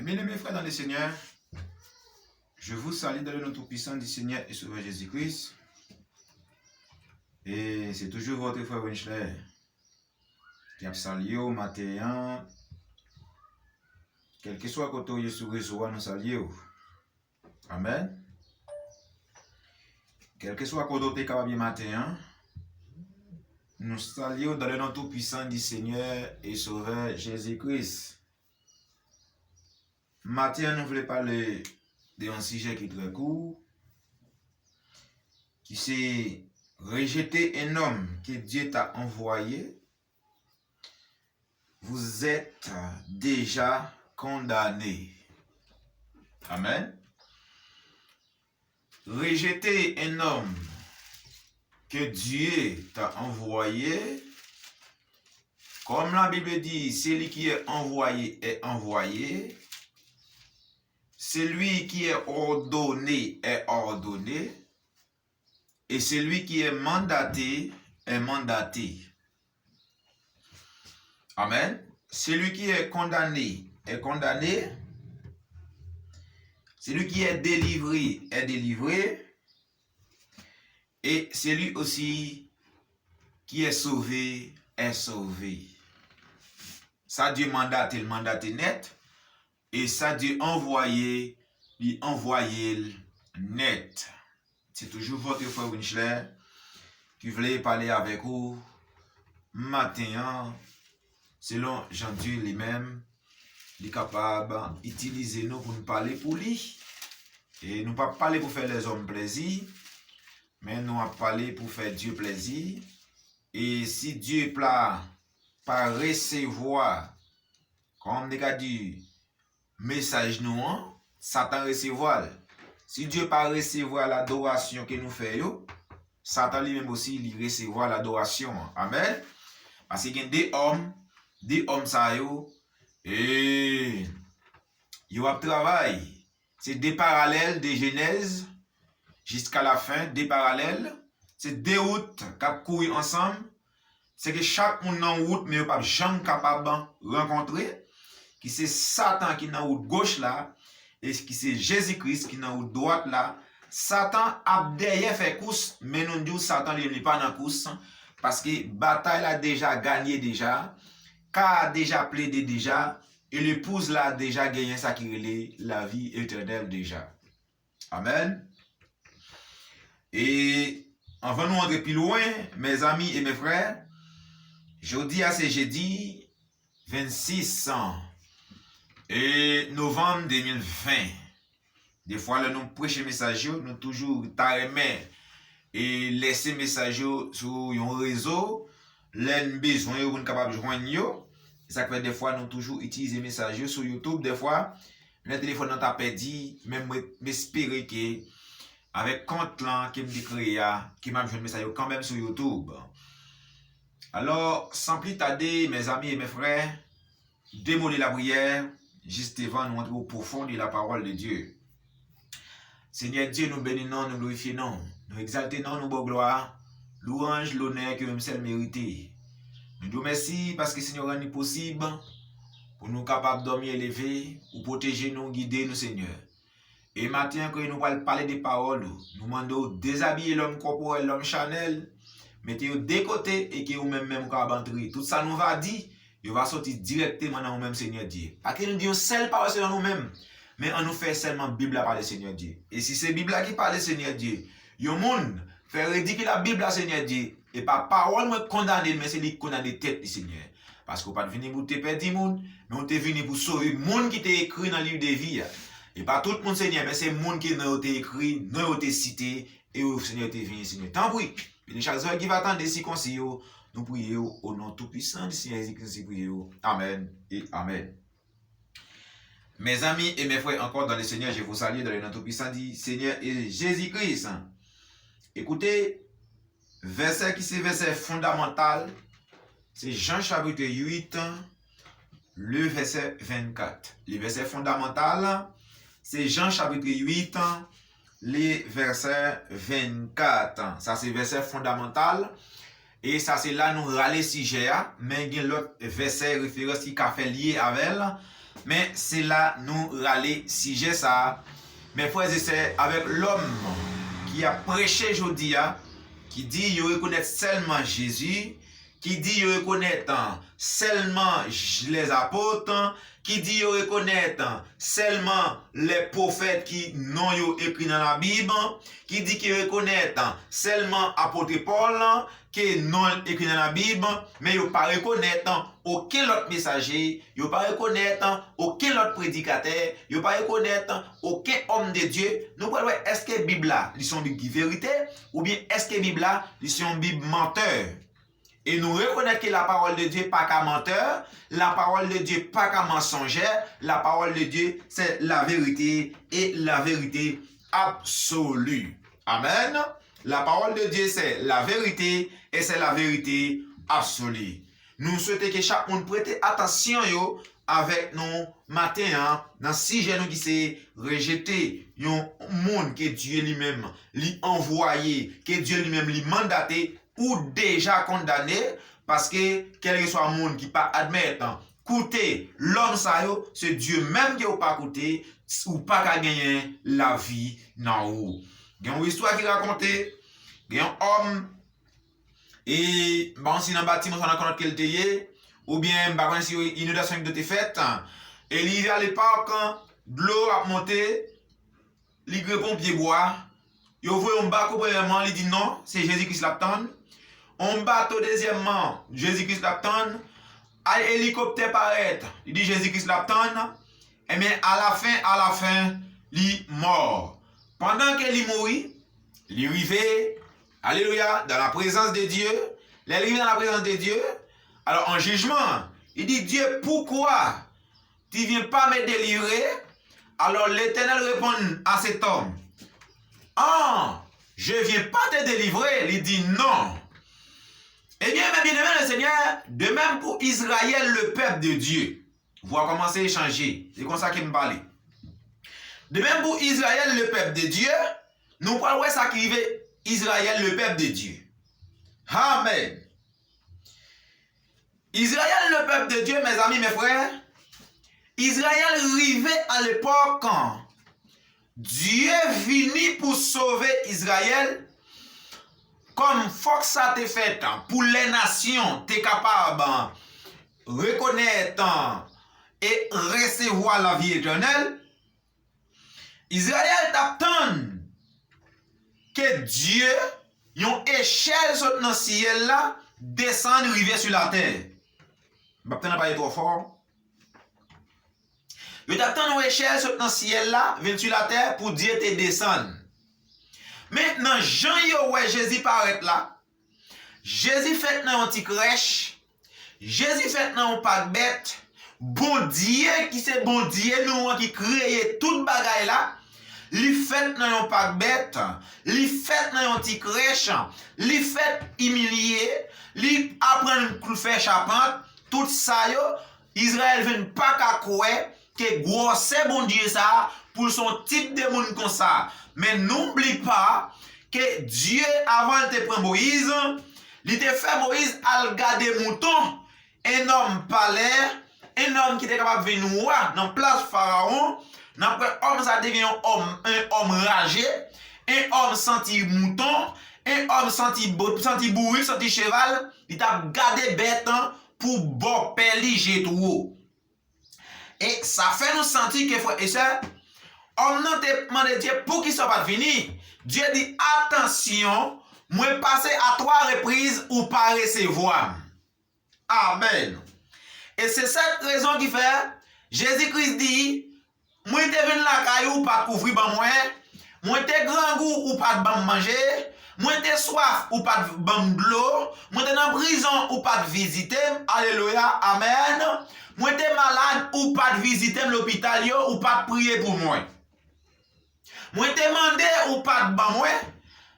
Bien-aimés frères dans le Seigneur, je vous salue dans le nom tout-puissant du Seigneur et Sauveur Jésus-Christ. Et c'est toujours votre frère Winchler qui a salué au matin. Quel que soit côté où sur réseau, nous saluons. Amen. Quel que soit côté capable matin, nous saluons dans le nom tout-puissant du Seigneur et Sauveur Jésus-Christ. Matin, nous voulons parler d'un sujet qui est très court, qui c'est rejeter un homme que Dieu t'a envoyé. Vous êtes déjà condamné. Amen. Rejeter un homme que Dieu t'a envoyé, comme la Bible dit, celui qui est envoyé est envoyé. Celui qui est ordonné est ordonné. Et celui qui est mandaté est mandaté. Amen. Celui qui est condamné est condamné. Celui qui est délivré est délivré. Et celui aussi qui est sauvé est sauvé. Ça Dieu mandaté, le mandaté net. Et ça Dieu envoyé, lui envoyé net. C'est toujours votre frère Winchler qui voulait parler avec vous matin, selon Jean-Dieu lui-même, il est capable d'utiliser nous pour nous parler pour lui. Et nous ne pas parler pour faire les hommes plaisir, mais nous allons parler pour faire Dieu plaisir. Et si Dieu plaît par recevoir, comme on a dit, message nous, Satan recevoir. Si Dieu pas recevoir l'adoration que nous faisons, Satan lui-même aussi il recevoir l'adoration. Amen. Parce qu'il y a des hommes ça yo, et ils ont travail. C'est des parallèles de Genèse jusqu'à la fin, des parallèles. C'est deux routes qui courent ensemble. C'est que chaque monde dans route, mais pas jamais capable de rencontrer. Qui c'est Satan qui est dans la route gauche là, et qui c'est Jésus-Christ qui est dans la route droite là. Satan a derrière fait course, mais nous disons Satan n'est pas dans la course, parce que la bataille a déjà gagné déjà, car a déjà plaidé déjà, et l'épouse l'a déjà gagné ça qui est la vie éternelle déjà. Amen. Et avant de nous rentrer plus loin, mes amis et mes frères, jeudi à c'est jeudi 26 et novembre 2020. Des fois, là, nous prêchons message, nous toujours t'arrêter et laisser message sur un réseau. L'un besoin ou capable de joindre. Ça fait des fois, nous toujours utiliser message sur YouTube. Des fois, le téléphone n'a pas perdu, même m'espérer que avec compte là qui me créé, qui m'a joué message quand même sur YouTube. Alors, sans plus tarder, mes amis et mes frères, démolir la prière. Juste avant, nous entrons au profond de la parole de Dieu. Seigneur Dieu, nous bénissons, nous glorifions, nous exaltons, nous beau gloire, louange, l'honneur que nous seul mérité. Nous nous remercions parce que Seigneur rend possible pour nous capables de dormir élever, pour protéger nous, guider nous, Seigneur. Et maintenant que nous allons parler des paroles, nous demandons déshabiller l'homme corporel, l'homme charnel, mettez-le de côté et que vous-même entrer. Tout ça nous va dire. Il va sortir directement dans nous-mêmes, Seigneur Dieu. Parce que nous disons seule parole sur nous-mêmes, mais on nous fait seulement Bible à parler, Seigneur Dieu. Et si c'est Bible qui parle, Seigneur Dieu, il y a un monde fait ridiculer la Bible à Seigneur Dieu, et pas parole me condamner, mais c'est lui qui condamne les têtes du Seigneur. Parce qu'on n'est pas venu pour te perdre du monde, mais on est venu pour sauver le monde qui t'est écrit dans le livre de vie. Et pas tout le monde, Seigneur, mais c'est le monde qui n'a été écrit, n'a été cité, et au Seigneur t'est venu, Seigneur. Tant pis, et chaque jour qui va attendre des circonstances. Nous prions au nom tout-puissant du Seigneur Jésus-Christ. Amen et Amen. Mes amis et mes frères, encore dans le Seigneur, je vous salue dans le nom tout-puissant du Seigneur et Jésus-Christ. Écoutez, verset qui c'est verset fondamental, c'est Jean chapitre 8, le verset 24. Le verset fondamental, c'est Jean chapitre 8, le verset 24. Ça c'est verset fondamental. Et ça, c'est là nous râler sujet, mais il y a l'autre verset référence qui a fait lié avec elle. Mais c'est là nous râler sujet ça. Mes frères et sœurs, avec l'homme qui a prêché aujourd'hui, qui dit il reconnaît seulement Jésus, qui dit il reconnaît seulement les apôtres, qui dit il reconnaît seulement les prophètes qui n'ont écrit dans la Bible, qui dit qu'il reconnaît seulement apôtre Paul qui non écrit dans la Bible, mais il ne pas reconnaître aucun autre messager, il ne pas reconnaître aucun autre prédicateur, il ne pas reconnaître aucun homme de Dieu. Nous parlons, est-ce que la Bible là, ils sont Bible qui vérité, ou bien est-ce que la Bible là, ils sont Bible menteur? Et nous reconnaissons que la parole de Dieu n'est pas qu'un menteur, la parole de Dieu n'est pas qu'un mensongère, la parole de Dieu c'est la vérité et la vérité absolue. Amen. La parole de Dieu c'est la vérité et c'est la vérité absolue. Nous souhaitons que chaque monde prête attention avec nous matin dans si nous qui c'est rejeter un monde que Dieu lui-même lui envoyé, que Dieu lui-même lui mandaté ou déjà condamné parce que quel que soit le monde qui pas admettre coûter l'homme ça c'est Dieu même qui n'a pas coûté ou pas qu'à gagner la vie dans haut. Il y a une histoire qui raconte, il y a un homme et bon si dans le bâtiment on a connaît quel était ou bien bah si une inondation qui était faite et il y a l'époque de l'eau a monté les pompiers bois il voit un bateau premièrement il dit non c'est Jésus-Christ l'attend. On bateau deuxièmement, Jésus-Christ l'attend. À l'hélicoptère paraît, il dit Jésus-Christ l'attend. Et bien à la fin, il mort. Pendant qu'il mourit, il est arrivé, alléluia, dans la présence de Dieu. Il est arrivé dans la présence de Dieu. Alors en jugement, il dit Dieu, pourquoi tu ne viens pas me délivrer? Alors l'Éternel répond à cet homme, ah, je ne viens pas te délivrer. Il dit non. Eh bien, mes bien-aimés, le Seigneur, de même pour Israël, le peuple de Dieu, va commencer à échanger. C'est comme ça qu'il me parlait. De même pour Israël, le peuple de Dieu, nous parlons de ça qui arrive Israël, le peuple de Dieu. Amen. Israël, le peuple de Dieu, mes amis, mes frères, Israël arrivait à l'époque quand Dieu finit pour sauver Israël. Comme faut que ça te fait pour les nations, tu es capable de reconnaître et recevoir la vie éternelle. Israël t'attend que Dieu, une échelle sur le ciel là, descende et arrive sur la terre. Je ne vais pas trop fort. Il t'attend une échelle sur le ciel là, vient sur la terre pour Dieu te descendre. Maintenant, Jean ouais Jésus paraît là. Jésus fait dans un petit crèche. Jésus fait dans un pas de bête. Bon Dieu qui c'est bon Dieu nous qui crée toute bagaille là. Li fait dans un pas de bête. Li fait dans un petit crèche. Li fait humilier. Li apprendre faire charpente. Tout ça yo. Israël vient pas qu'à croire que gros c'est bon Dieu ça pour son type de monde comme ça. Mais n'oublie pas que Dieu, avant de prendre Moïse, il te fait Moïse à garder mouton, un homme palais, un homme qui était capable de venir dans la place Pharaon. Après, homme, ça devient un homme ragé, un homme senti mouton, un homme senti bourru, senti cheval. Il t'a gardé bête pour bon péliger tout. Et ça fait nous sentir que, frère et soeur, on n'a pas demandé Dieu pour qu'il ne soit pas fini. Dieu dit attention, moi passer à 3 reprises ou pas recevoir. Amen. Et c'est cette raison qui fait, Jésus-Christ dit, moi te venu la caillou ou pas couvrir ban moi te grand goût ou pas de ban manger, moi te soif ou pas de ban de l'eau, moi te dans prison ou pas de visiter. Alléluia. Amen. Moi te malade ou pas de visiter l'hôpital ou pas de prier pour moi. Moi te demandé ou pas de ban moi.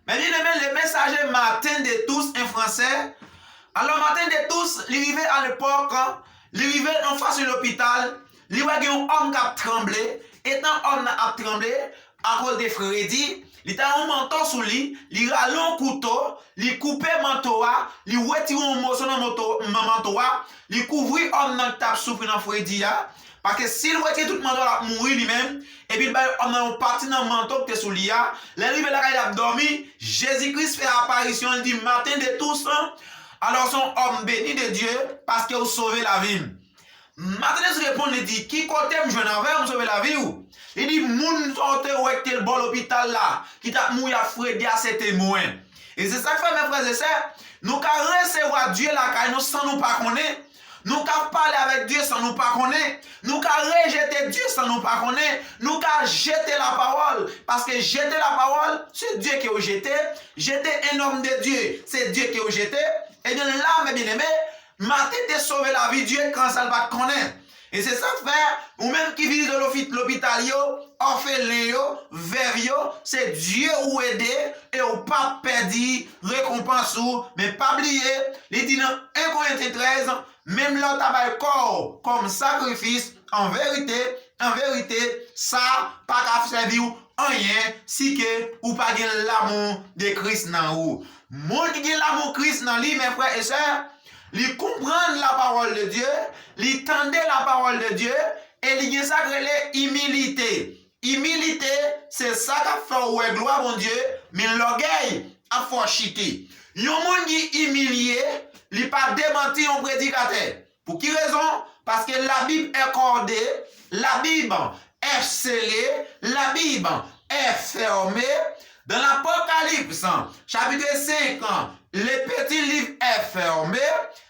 Mais bien aimé, le messager matin de tous en français. Alors matin de tous, il arrivait à l'époque, il arrivait en face de l'hôpital, il y avait un homme qui a tremblé, et tant homme a tremblé, à cause de Freddy, il a un manteau sous lui, il a un couteau, il coupait le manteau, il retire un morceau dans le manteau, il couvrit homme dans le table souffre dans Freddy, Parce que s'il retire tout le monde là mourir lui-même, et puis on a parti dans le manteau que tu es sous l'IA, l'arrivé là, il a dormi, Jésus-Christ fait apparition, il dit matin de tous, alors son homme béni de Dieu, parce qu'il a sauvé la vie. Maintenant, il répond, il dit, qui côté me joindre avec, me sauver la vie ou? Il dit, moun sorte ou est le bon l'hôpital là, qui t'a mouillé à Freddy à ses témoins. Et c'est ça que fait mes frères et sœurs, nous qu'à recevoir Dieu là, car nous sans nous pas connaître. Nous qu'à parler avec Dieu sans nous pas connaître. Nous qu'à rejeter Dieu sans nous pas connaître. Nous qu'à jeter la parole. Parce que jeter la parole, c'est Dieu qui a jeté. Jeter un homme de Dieu, c'est Dieu qui a jeté. Et bien là, mes bien-aimés, matin te sauver la vie Dieu quand ça ne va te connaître. Et c'est ça que fait, ou même qui vit dans l'hôpital, orphelin, vers c'est Dieu ou aider et ou pas perdu, récompense ou, mais pas oublier, il dit dans 1 Corinthiens 13, même là, tu corps comme sacrifice, en vérité, ça, pas qu'à servir rien, si que ou pas l'amour de Christ dans vous. Monde qui a l'amour de Christ dans lui, mes frères et sœurs, il comprend la parole de Dieu, il tendait la parole de Dieu, et il y a ça que humilité. Humilité, c'est ça qui fait ouais, gloire mon Dieu, mais l'orgueil a fait chiter. Il y a un monde qui est humilié, il n'a pas démenti un prédicateur. Pour qui raison? Parce que la Bible est cordée, la Bible est scellée, la Bible est fermée. Dans l'Apocalypse, chapitre 5, le petit livre est fermé.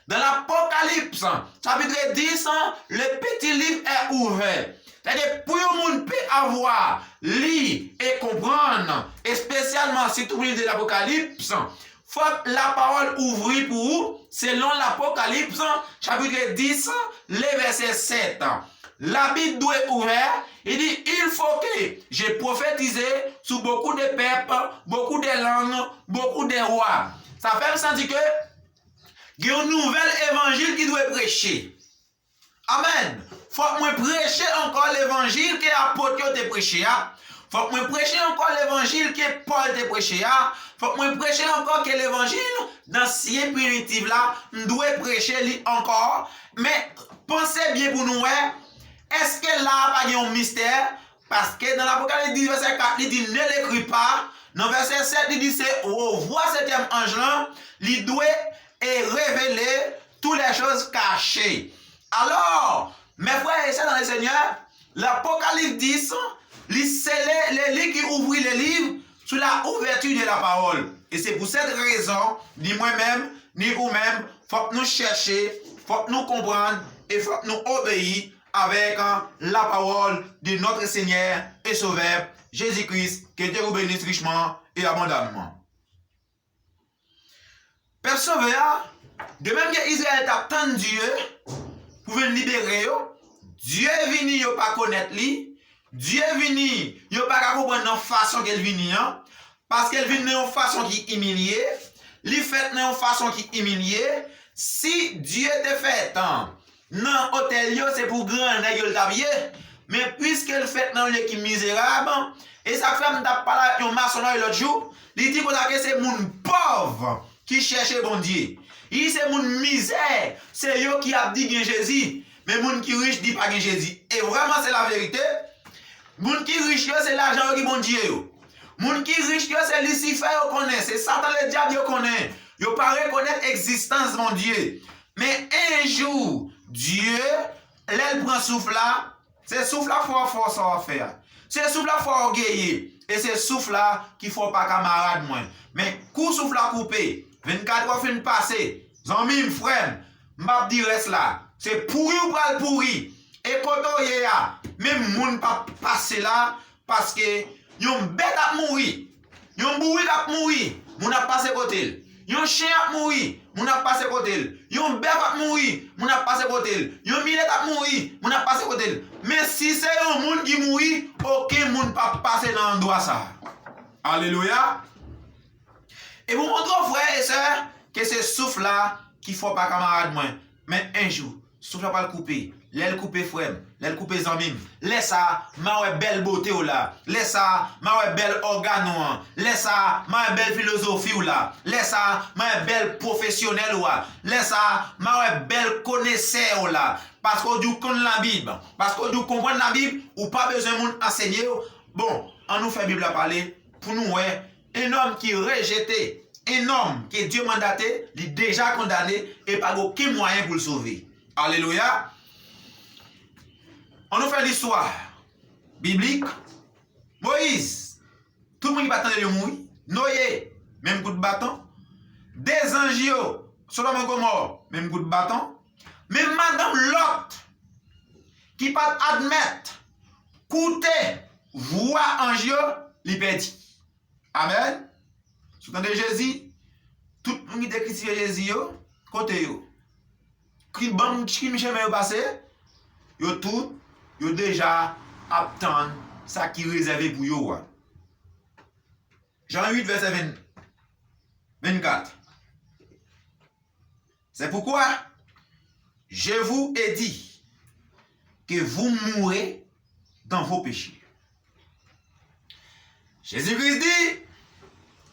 Dans l'Apocalypse, chapitre 10, le petit livre est ouvert. C'est-à-dire, pour le monde peut avoir, lire et comprendre, et spécialement si tu lis de l'Apocalypse, faut que la parole ouvre pour vous, selon l'Apocalypse, chapitre 10, le verset 7. La Bible doit être ouverte. Il dit, il faut que j'ai prophétisé sur beaucoup de peuples, beaucoup de langues, beaucoup de rois. Ça fait me sentir que il y a un nouvel évangile qui doit prêcher. Amen. Faut que moi prêcher encore l'évangile que l'apôtre te prêché. Faut que moi prêcher encore l'évangile que Paul te prêché. Faut que moi prêcher encore que l'évangile d'ancien primitif là, doit prêcher encore. Mais pensez bien pour nous, est-ce que là, il y a un mystère? Parce que dans l'Apocalypse 10, verset 4, il dit, ne l'écris pas. Dans verset 7, il dit, c'est, voix cet ange-là, il doit révéler toutes les choses cachées. Alors, mes frères et sœurs dans le Seigneur, l'Apocalypse 10, c'est les livres qui ouvrent les livres sur la ouverture de la parole. Et c'est pour cette raison, ni moi-même, ni vous-même, il faut que nous cherchions, il faut que nous comprenions et il faut que nous obéissions avec la parole de notre Seigneur et Sauveur Jésus-Christ, que Dieu vous bénisse richement et abondamment. Père Sauveur, de même que Israël a attendu Dieu pour venir libérer, Dieu est venu, il n'a pas connaître lui. Dieu est venu, il n'a pas comprendre la façon qu'elle vient, parce qu'elle vient d'une façon qui est humiliée, il fait d'une façon qui est humiliée. Si Dieu te fait non, hôtel, c'est pour grand nègre tabier. Mais puisqu'elle fait dans le qui est misérable, et sa femme t'a parlé un maçon l'autre jour, il dit que c'est mon pauvre qui cherche bon Dieu. Il c'est mon misère, c'est eux qui a dit que Jésus, mais mon qui riche dit pas que Jésus. Et vraiment c'est la vérité. Mon qui riche c'est l'argent qui bon Dieu. Mon qui riche c'est Lucifer qui connaît, c'est Satan le diable qui connaît. Il ne pas reconnaître l'existence de mon Dieu. Mais un jour, Dieu, elle prend souffle là, c'est souffle là qu'il faut force à faire. C'est souffle là qu'il faut orgueiller. Et c'est souffle là qu'il ne faut pas camarade moins. Mais coup souffle là coupé, 24 heures fin passé, zami frère, m'a dit reste là. C'est pourri ou pas pourri. Et quand on y a, même moun pas passer là, parce que yon bête a mourir. Yon bourri a mourir, moun a passé côté. Yon chien a mourir, moun a passé côté. Yon bœuf a mourir, moun a passé côté. Yon millet a mourir, moun a passé côté. Mais si c'est un monde qui mourit, aucun monde pas passer dans l'endroit ça. Alléluia. Et vous montrez frères et sœurs que c'est souffle là qu'il faut pas camarade moins. Mais un jour, souffle pas le couper. L'aile couper frère, l'aile couper zamim. Laisse ça, ma ouais belle beauté ou là. Laisse ça, ma ouais belle organe. Laisse ça, ma ouais belle philosophie ou là. Laisse ça, ma ouais belle professionnel ou là. Laisse ça, ma ouais belle connaisseur ou là. Parce qu'on dit qu'on la Bible. Parce qu'on dit comprendre la Bible ou pas besoin de monde enseigner. Bon, on nous fait Bible à parler pour nous ouais, un homme qui rejeté, un homme qui est Dieu mandaté, il est déjà condamné et pas aucun moyen pour le sauver. Alléluia. On nous fait l'histoire biblique. Moïse, tout le monde qui va attendre le mourir. Noé, même coup de bâton. Des anges, Sodome et Gomorrhe, même coup de bâton. Même Madame Lot, qui pas admettre, coûter, voir ange, il perdit. Amen. Sous le temps de Jésus, tout le monde qui a critiqué Jésus, côté yo. Qui bon qui Michel est passé, yo tout, yo déjà attend ça qui est réservé pour yo. Jean 8 verset 24. C'est pourquoi je vous ai dit que vous mourrez dans vos péchés. Jésus-Christ dit,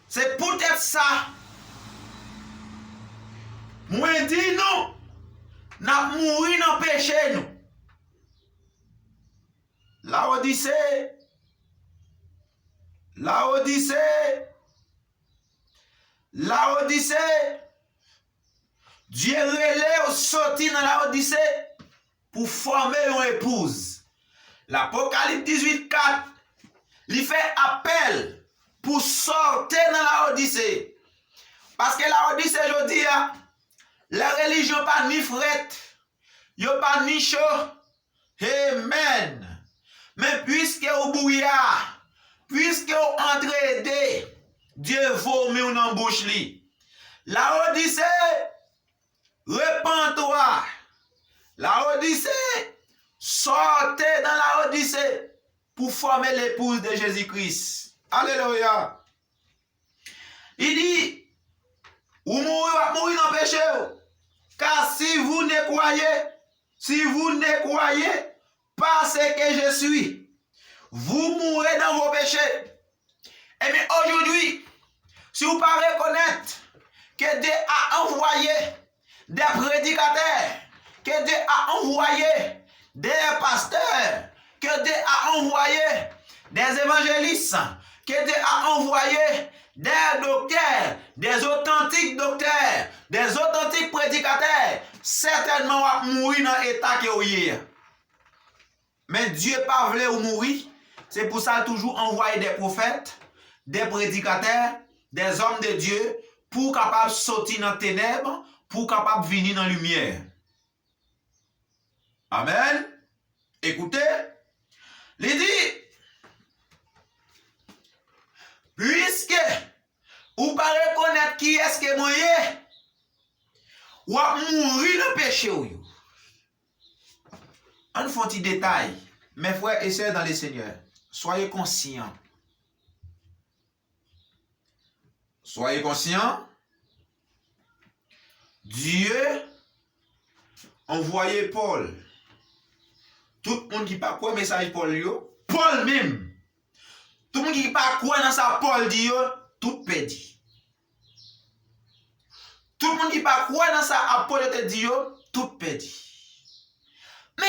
c'est peut-être ça. Moi dit non. N'a mouru dans le péché, nous. La Odyssée. Dieu relève sorti dans la Odyssée pour former une épouse. L'Apocalypse 18, 4, il fait appel pour sortir dans la Odyssée. Parce que la Odyssée, je dis, la religion pas ni frette, yo pas ni chaud. Amen. Mais puisque au bouillard, puisque au entraidé, Dieu vomit une embouche li. La Odyssée, repens-toi. La Odyssée, sortez dans la Odyssée pour former l'épouse de Jésus-Christ. Alléluia. Il dit, ou mourir dans le péché. Car si vous ne croyez pas ce que je suis, vous mourrez dans vos péchés. Et bien aujourd'hui, si vous ne pouvez pas reconnaître que Dieu a envoyé des prédicateurs, que Dieu a envoyé des pasteurs, que Dieu a envoyé des évangélistes, que Dieu a envoyé des docteurs, des authentiques docteurs, des authentiques prédicateurs, certainement va mourir dans l'état que vous êtes. Mais Dieu pas voulu ou mourir. C'est pour ça toujours envoyer des prophètes, des prédicateurs, des hommes de Dieu pour capable sortir dans les ténèbres, pour capable venir dans la lumière. Amen. Écoutez, il dit, puisque ou pas reconnaître qui est-ce que moi est, ou à mourir dans le péché. On fait un petit détail, mes frères et sœurs dans le Seigneur, soyez conscients. Soyez conscients. Dieu envoyé Paul. Tout le monde qui n'a pas quoi message Paul, Paul même. Tout le monde qui n'a pas quoi dans sa Paul dit, tout perdu. Tout le monde qui n'a pas quoi dans sa apôtre te dit, tout perdu. Mais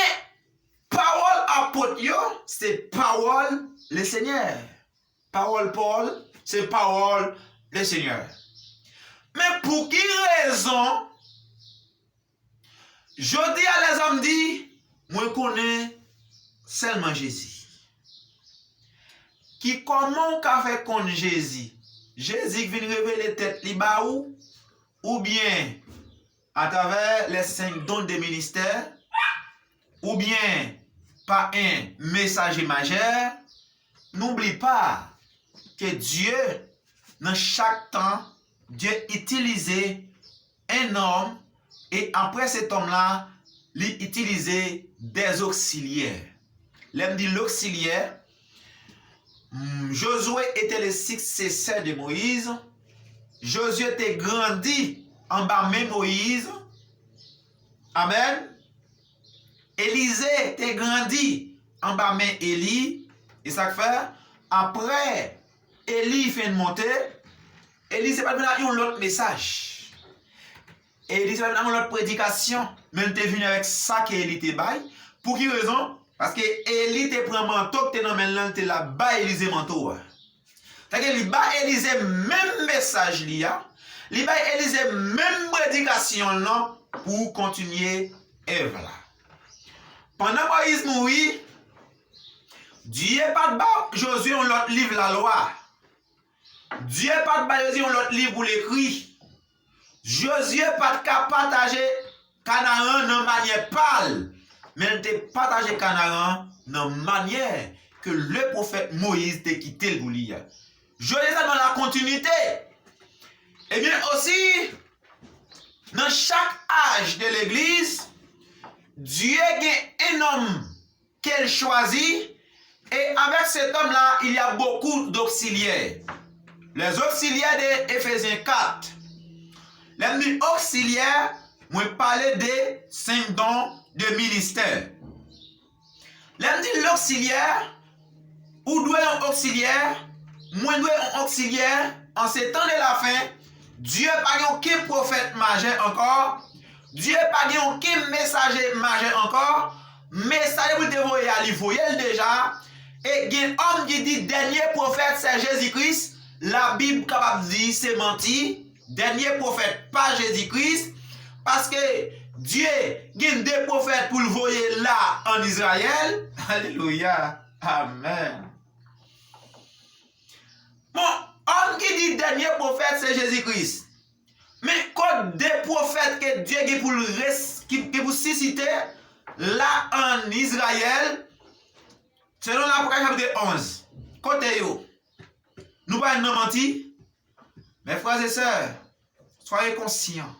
parole apôtre, c'est parole le Seigneur. Parole Paul, c'est parole le Seigneur. Mais pour quelle raison, je dis à les hommes dit, moi connais seulement Jésus. Qui comment qu'a fait connaître Jésus? Jésus vient révéler tête li ba ou bien à travers les 5 dons de ministère, ou bien par un messager majeur. N'oublie pas que Dieu, dans chaque temps, Dieu utilisait un homme et après cet homme-là, il utilisait des auxiliaires. L'aime dit l'auxiliaire. Josué était le successeur de Moïse. Josué était grandi en bas de Moïse. Amen. Élisée t'es grandi en bas main Élie. Et ça fait, après, Élie fait une montée. Élie, c'est pas venu avec un autre message. Élie, c'est pas venu avec une autre prédication. Mais il est venu avec ça qu'Élie te baille. Pour quelle raison? Parce que Élie te prend manteau, que tu dans main, tu la bas Élisée manteau. C'est-à-dire qu'il bat Élisée même message là. Il bat Élisée même prédication là pour continuer Ève là. Pendant Moïse mourit, Dieu pas de bas Josué on l'autre livre la loi. Dieu pas de bas Josué on l'autre livre pour l'écrit. Josué pas de cap partager Canaan dans manière pâle, mais il te partager Canaan dans manière que le prophète Moïse t'a quitté le boulier. Josué dans la continuité. Et bien aussi dans chaque âge de l'église, Dieu a un homme qu'elle choisit. Et avec cet homme-là, il y a beaucoup d'auxiliaires. Les auxiliaires de Éphésiens 4. Les auxiliaires, moi parler des 5 dons de ministère. L'auxiliaire, ou doit un auxiliaire, moi doit un auxiliaire, en ces temps de la fin, Dieu n'a pas aucun prophète majeur encore, Dieu n'a pas aucun messager majeur encore, messager vous devez aller, vous voyez déjà. Et il y a un homme qui dit dernier prophète c'est Jésus-Christ. La Bible capable de dire c'est menti. Dernier prophète pas Jésus-Christ. Parce que Dieu il y a deux prophètes pour le voyer là en Israël. Alléluia. Amen. Bon, homme qui dit dernier prophète c'est Jésus-Christ. Mais quand des prophètes que Dieu a pour susciter là en Israël. Selon l'Apocalypse chapitre 11, côté yo, nous pas nous mentir, mes frères et sœurs, soyez conscients,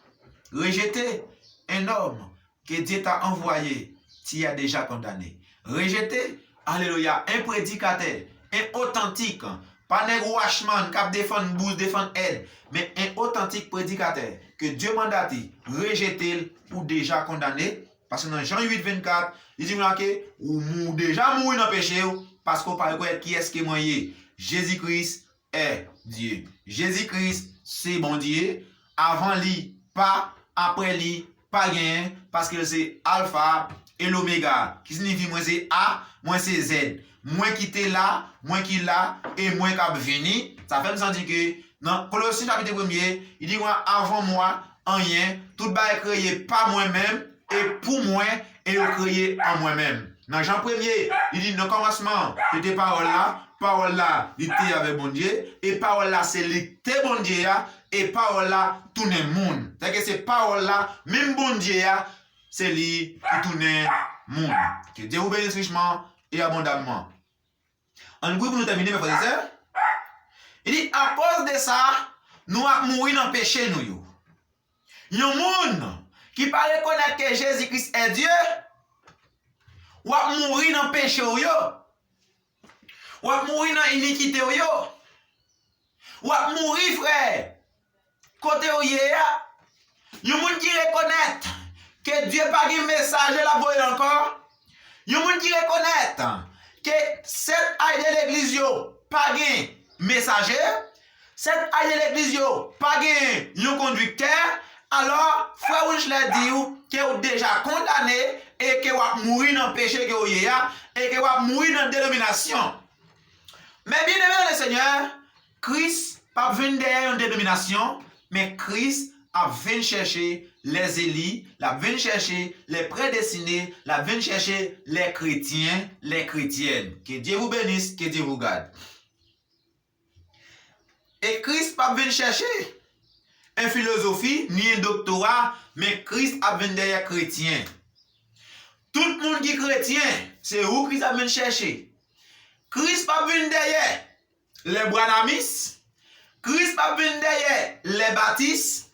rejetez un homme que Dieu t'a envoyé, tu as déjà condamné. Rejetez, alléluia, un prédicateur, un authentique, pas un watchman qui défend bouche, défend aide, mais un authentique prédicateur que Dieu mandaté, rejetez ou déjà condamné. Parce que dans Jean 8, 24, il dit que ou déjà mouru dans le péché parce qu'on parle de qui est-ce qui est moyen. Jésus-Christ est Dieu. Jésus-Christ, c'est bon Dieu. Avant lui, pas. Après lui, pas gain. Parce que c'est alpha et l'oméga. Qui signifie moi c'est A, moi c'est Z. Moi qui était là, moi qui là, et moi qui a venu. Ça fait me sentir que dans Colossiens chapitre 1er, il dit moi avant moi, en rien, tout va être créé par moi-même. Et pour moi, et le créer en moi-même. Dans Jean 1er, il dit, dans le commencement, c'était parole là, il était avec bon Dieu, et parole là, c'est l'été bon Dieu, et parole là, tout le monde. C'est-à-dire que c'est parole là, même bon Dieu, c'est lui qui tourne le monde. Que Dieu vous bénisse richement et abondamment. En groupe, nous terminons, mes frères et sœurs. Il dit, à cause de ça, nous avons mouru dans le péché, nous. Il y a un monde qui parle reconnaître que Jésus-Christ est Dieu, ou à mourir dans le péché, ou à mourir dans l'iniquité, ou à mourir, frère, côté où il y a, il y a des gens qui reconnaissent que Dieu n'a pas de message de la voie encore, il y a des gens qui reconnaissent que cette aide de l'église n'a pas de messager, cette aide de l'église n'a pas de conducteur. Alors, frère Wichler dit que vous déjà condamné et que vous mourir dans le péché que vous avez et que vous mourir dans la dénomination. Mais bien aimé dans le Seigneur, Christ n'a pas venu derrière une dénomination, mais Christ a venu chercher les élus, a venu chercher les prédestinés, a venu chercher les chrétiens, les chrétiennes. Que Dieu vous bénisse, que Dieu vous garde. Et Christ n'a pas venu chercher une philosophie, ni un doctorat, mais Christ a venu derrière chrétien. Tout le monde qui est chrétien, c'est où Christ a venu chercher. Christ pas venu derrière les Branamis, Christ pas venu derrière les baptistes,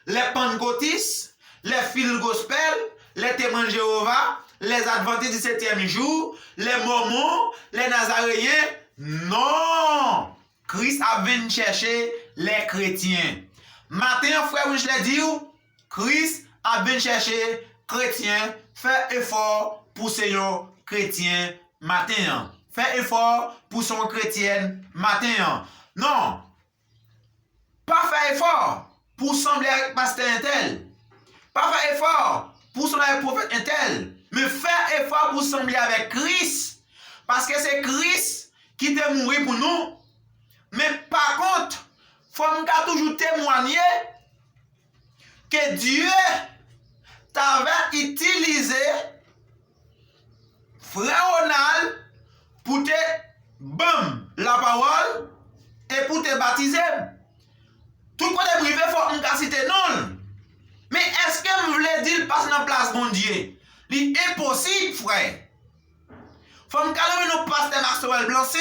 les pentecôtistes, les fils gospel, les témoins de Jéhovah, les adventistes du 7e jour, les mormons, les nazaréens. Non! Christ a venu chercher les chrétiens. Matin, frère, je l'ai dit, Christ a venu chercher chrétiens, faire effort pour son chrétien matin. Fais effort pour son chrétien matin. Non. Pas faire effort pour sembler avec pasteur intel. Pas faire effort pour sembler avec prophète intel. Mais faire effort pour sembler avec Christ. Parce que c'est Christ qui t'a mouru pour nous. Mais par contre, il faut toujours témoigner que Dieu t'avait utilisé frère Ronald pour te bam la parole et pour te baptiser. Tout le monde privé, il faut me citer non. Mais est-ce que vous voulez dire passe dans la place bon Dieu? C'est impossible, frère. Faut me calmer nos pasteurs Maxwell Blancé.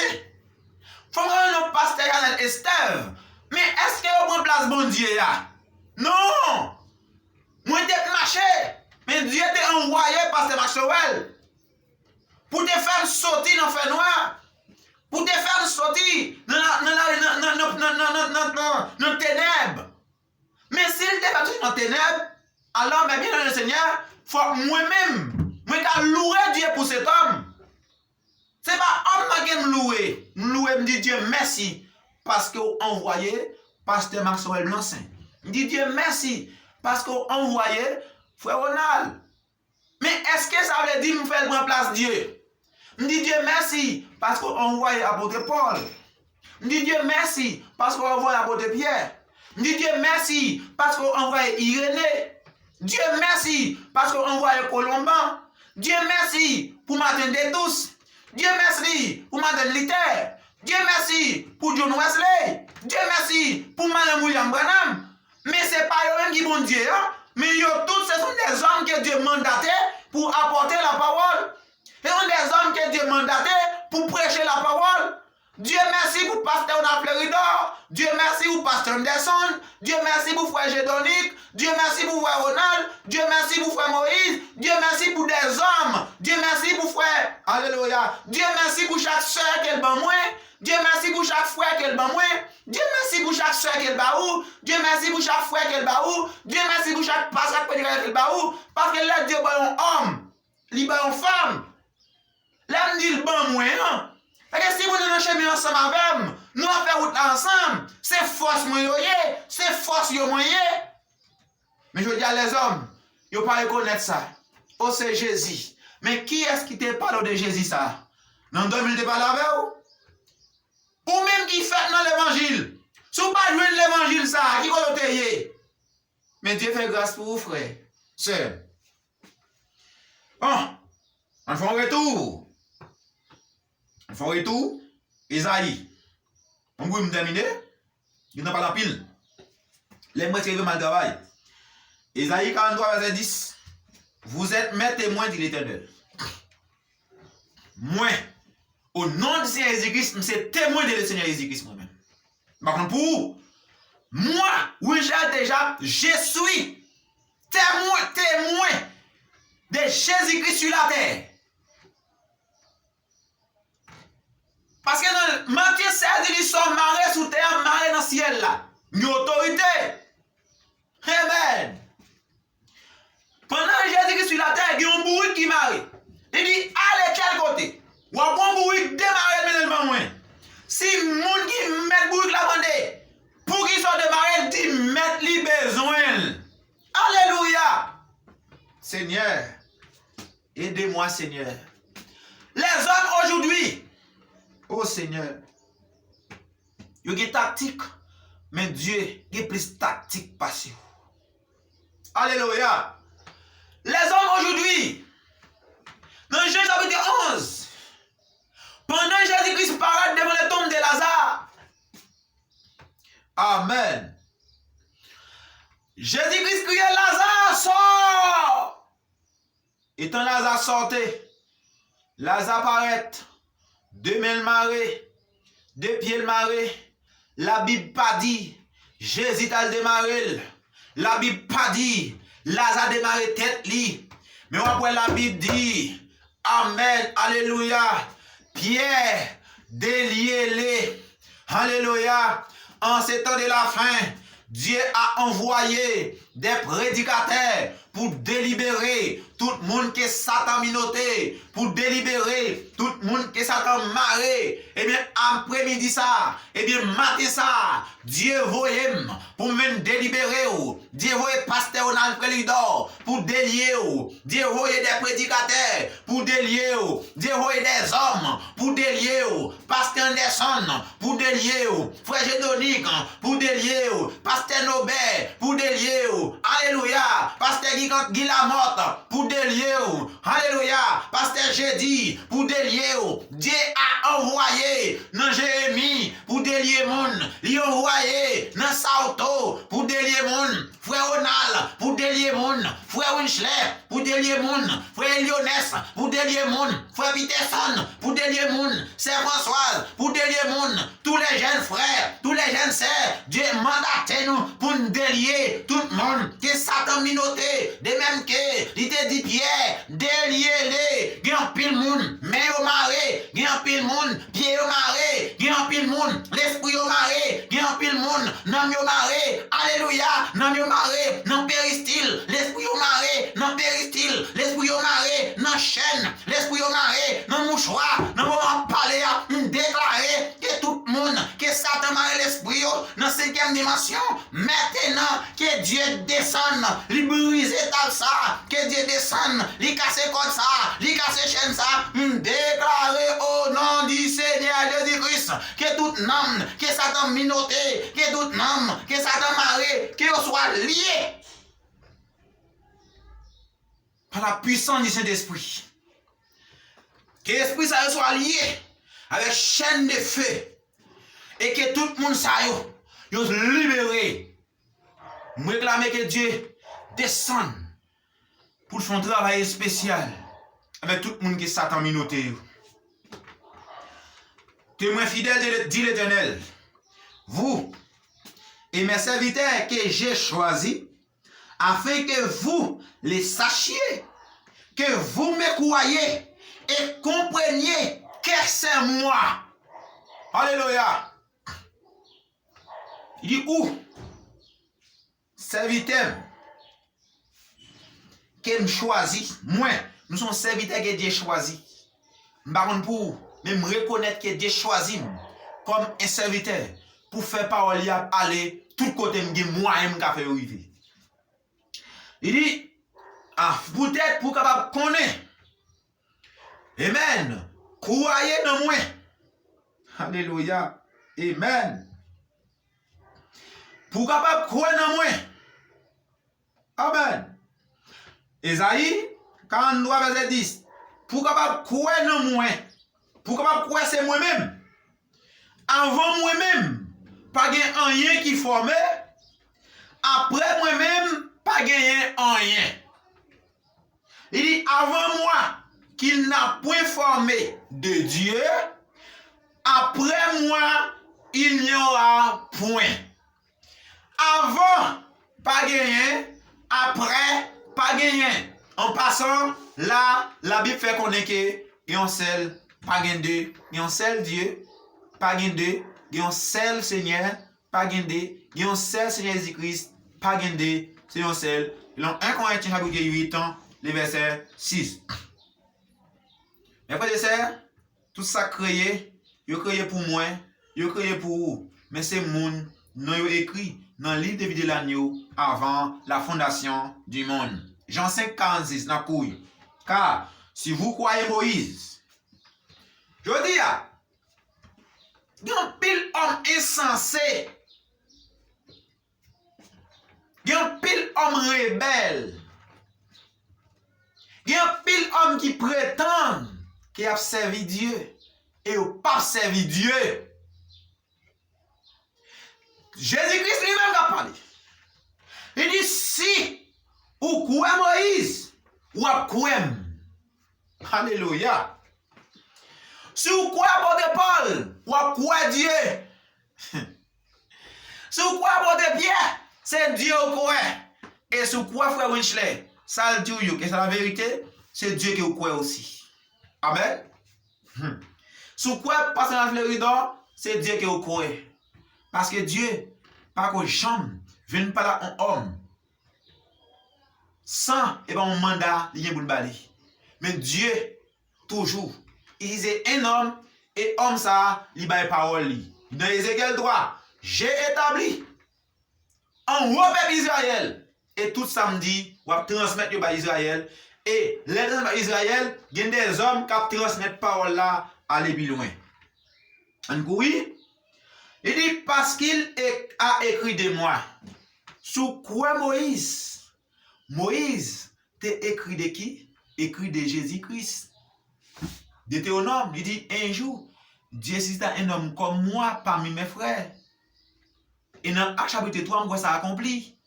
Faut me calmer nos pasteurs Yanel Estève. Mais est-ce que vous prenez place bon Dieu là? Non! Moi, t'es marché. Mais Dieu t'a envoyé pasteur Maxwell pour te faire sortir dans le feu noir. Pour te faire sortir dans les ténèbres. Mais s'il te fait sortir dans les ténèbres, alors, mais bien le Seigneur, faut moi-même, moi qui louer Dieu pour cet homme. Ce n'est pas homme qui me louer. Me dit Dieu merci parce que vous envoyé pasteur Maxwell Blancin. Me dit Dieu merci parce que vous envoyé frère Ronald. Mais est-ce que ça veut dire me faire prendre place Dieu? Me dit Dieu merci parce qu'on envoie apôtre Paul. Me dit Dieu merci parce qu'on envoie apôtre Pierre. Me dit Dieu merci parce qu'on envoie Irénée. Dieu merci parce qu'on envoie Colomban. Dieu merci pour m'attendre tous. Dieu merci pour m'attendre Luther. Dieu merci pour John Wesley. Dieu merci pour Madame William Branham. Mais ce n'est pas eux qui bon Dieu. Hein? Mais tous ce sont des hommes que Dieu mandaté pour apporter la parole. Et on des hommes que Dieu mandaté pour prêcher la parole. Dieu merci pour pasteur dans Florida. Dieu merci pour pasteur Anderson. Dieu merci pour frère Gédonique. Dieu merci pour frère Ronald. Dieu merci pour frère Moïse. Dieu merci pour des hommes. Dieu merci pour frère. Alléluia. Dieu merci pour chaque soeur qu'elle bat moins. Dieu merci pour chaque frère qu'elle bat moins. Dieu merci pour chaque soeur qu'elle bat où. Dieu merci pour chaque frère qu'elle bat où. Dieu merci pour chaque pasteur qu'elle bat où. Parce que là, Dieu bat un homme. Il bat une femme. Là, on dit le bon moins. Et si vous nous chemin ensemble avec nous allons faire route ensemble, c'est force moyen, c'est force moyen. Mais je dis à les hommes, ils ne pas reconnaître ça. Oh, c'est Jésus. Mais qui est-ce qui te parle de Jésus ça? Dans 2000 te parle avec vous? Ou même qui fait dans l'évangile. Si vous ne pas jouer l'évangile ça, qui va te payer? Mais Dieu fait grâce pour vous, frère. Sœur. Bon, on fait un retour. Il faut retour. Isaïe. On va me terminer. Il n'a pas la pile. Les moitiés de mal travail. Isaïe 43, verset 10. Vous êtes mes témoins de l'Éternel. Moi, au nom du Seigneur Jésus-Christ, je suis témoin de le Seigneur Jésus-Christ moi-même. Par contre, pour vous, moi, Richard déjà, je suis témoin de Jésus-Christ sur la terre. Parce que dans Matthieu 16, ils sont marrés sous terre, marrés dans le ciel là. Une autorité. Amen. Pendant que Jésus-Christ sur la terre, il y a un bourrique qui marre. Il dit, allez, quel côté? Ou un bon bourrique démarrer maintenant moins. Si le monde qui met le bourrique là vendé, pour qu'il soit démarré, il dit, mettre lui besoin. Alléluia. Seigneur, aidez-moi, Seigneur. Les hommes aujourd'hui, oh Seigneur, il y a des tactiques, mais Dieu a plus de tactiques passées. Alléluia. Les hommes aujourd'hui, dans Jean chapitre 11, pendant Jésus-Christ parade devant le tombe de Lazare. Amen. Jésus-Christ criait, Lazare, sort. Étant Lazare sortait, Lazare paraît. Deux mains le maré, deux pieds le maré. La Bible pas dit, Jésus a démarré. La Bible pas dit, Lazare a démarré tête li. Mais après la Bible dit, Amen, Alléluia. Pierre, déliez-les. Alléluia. En ces temps de la fin, Dieu a envoyé des prédicateurs pour délibérer tout le monde qui est Satan minoté, pour délibérer tout le monde qui est Satan maré. Eh bien, après-midi ça, eh bien, matin ça, Dieu voyait pour me délibérer. Dieu voyait pasteur dans le corridor pour délier. Dieu voyait des prédicateurs pour délier. Dieu voyait des hommes pour délier. Pasteur Anderson pour délier. Frère Gédonique pour délier. Pasteur Nobel pour délier. Alléluia. Pasteur Guy Lamotte pour délier. Alléluia. Pasteur Jeudi pour délier. Dieu a envoyé dans Jérémie pour délier monde. Il a envoyé dans Sauto pour délier monde. Frère Ronald pour délier monde. Frère Winchler pour délier monde. Frère Lyonès pour délier monde. Frère Peterson pour délier monde. Sœur Françoise pour délier monde. Tous les jeunes frères, tous les jeunes sœurs, Dieu mandate nous pour nous délier tout le monde qui est Satan minoté. De même que, il te dit Pierre, déliez-les. Il y a un pile monde, mais au maré. Il y a un pile monde, pied au maré. Il y a un pile monde, l'esprit au maré. Il y a un pile monde, nom au maré. Alléluia, nom au maré, non péristyle, l'esprit au maré, non péristyle, l'esprit au maré, non chaîne, l'esprit au maré, non mouchoir, non moment parler, déclarer que tout le monde, que Satan marre l'esprit dans 5e dimension, maintenant que Dieu descende, il brise tout ça, que Dieu descende, il casse comme ça, il casse chaîne ça, déclarer au nom du Seigneur Jésus-Christ, que tout homme, que Satan minoté, que tout homme, que Satan marre, que soit lié par la puissance du Saint-Esprit. Que l'Esprit ça soit lié avec chaîne de feu et que tout le monde ça yo libéré. Je réclame que Dieu descende pour faire un travail spécial avec tout le monde qui est Satan minoté. Témoin fidèle dit l'Éternel, vous et mes serviteurs que j'ai choisis, afin que vous les sachiez, que vous me croyez et compreniez que c'est moi. Alléluia. Il dit où? Serviteur que me choisit. Moi, nous sommes serviteurs que Dieu choisit. Par pour même reconnaître que Dieu choisit comme un serviteur pour faire parole aller tout côté moi et me faire arriver. Il dit, peut-être pour capable connaître. Amen. Croyez dans moi. Alléluia. Amen. Pour capable croire dans moi. Amen. Esaïe 43 verset 10. Pour capable croire dans moi. Pour capable croire c'est moi-même. Avant moi-même, pas rien qui formait. Après moi-même, pas gagner rien. Il dit, avant moi, qu'il n'a point formé de Dieu, après moi, il n'y aura point. Avant, pas gagner, après, pas gagner. En passant, là, la Bible fait connaître que il y a un seul, pas gagner deux, il y a un seul Dieu, pas gagner deux, il y a un seul Seigneur, pas gagner deux, il y a un seul Seigneur Jésus-Christ, pas gagner deux, c'est un seul. Dans 1 Corinthiens chapitre 8, le verset 6. Mes frères et sœurs, tout ça créé, il est créé pour moi, il est créé pour vous. Mais c'est monde non écrit dans le livre de vie de l'agneau avant la fondation du monde. Jean 5, 46, n'a couille. Car si vous croyez Moïse, je dis, il y a un pile homme insensé. Il y a un pile homme rebelle. Il y a un pile homme qui prétend qu'il a servi Dieu et il n'a pas servi Dieu. Jésus-Christ lui-même a parlé. Il dit si ou croyez Moïse ou croyez. Alléluia. Si vous croyez apôtre Paul ou croyez Dieu. Si vous croyez apôtre Pierre, c'est Dieu qui croit. Et si vous croyez frère Winchler, ça le dit que c'est la vérité, c'est Dieu qui vous croit aussi. Amen. Si vous croyez pasteur Fleuridor, c'est Dieu qui vous croit. Parce que Dieu, par que jamais, vient pas là un homme sans et ben un mandat li gen pour le bali. Mais Dieu toujours il disait un homme et homme ça li bail parole li. Dans Ézéchiel 3, j'ai établi un haut peuple Israël et tout samedi ou transmettre yo ba Israël et les transmettre Israël, il y a des hommes qui transmettent parole là aller plus loin. Oui, il dit parce qu'il a écrit de moi. Sous quoi Moïse? Moïse t'a écrit de qui? Écrit de Jésus-Christ. Deutéronome, il dit un jour, Dieu suscita un homme comme moi parmi mes frères. Et dans Acte chapitre 3, on voit ça accompli.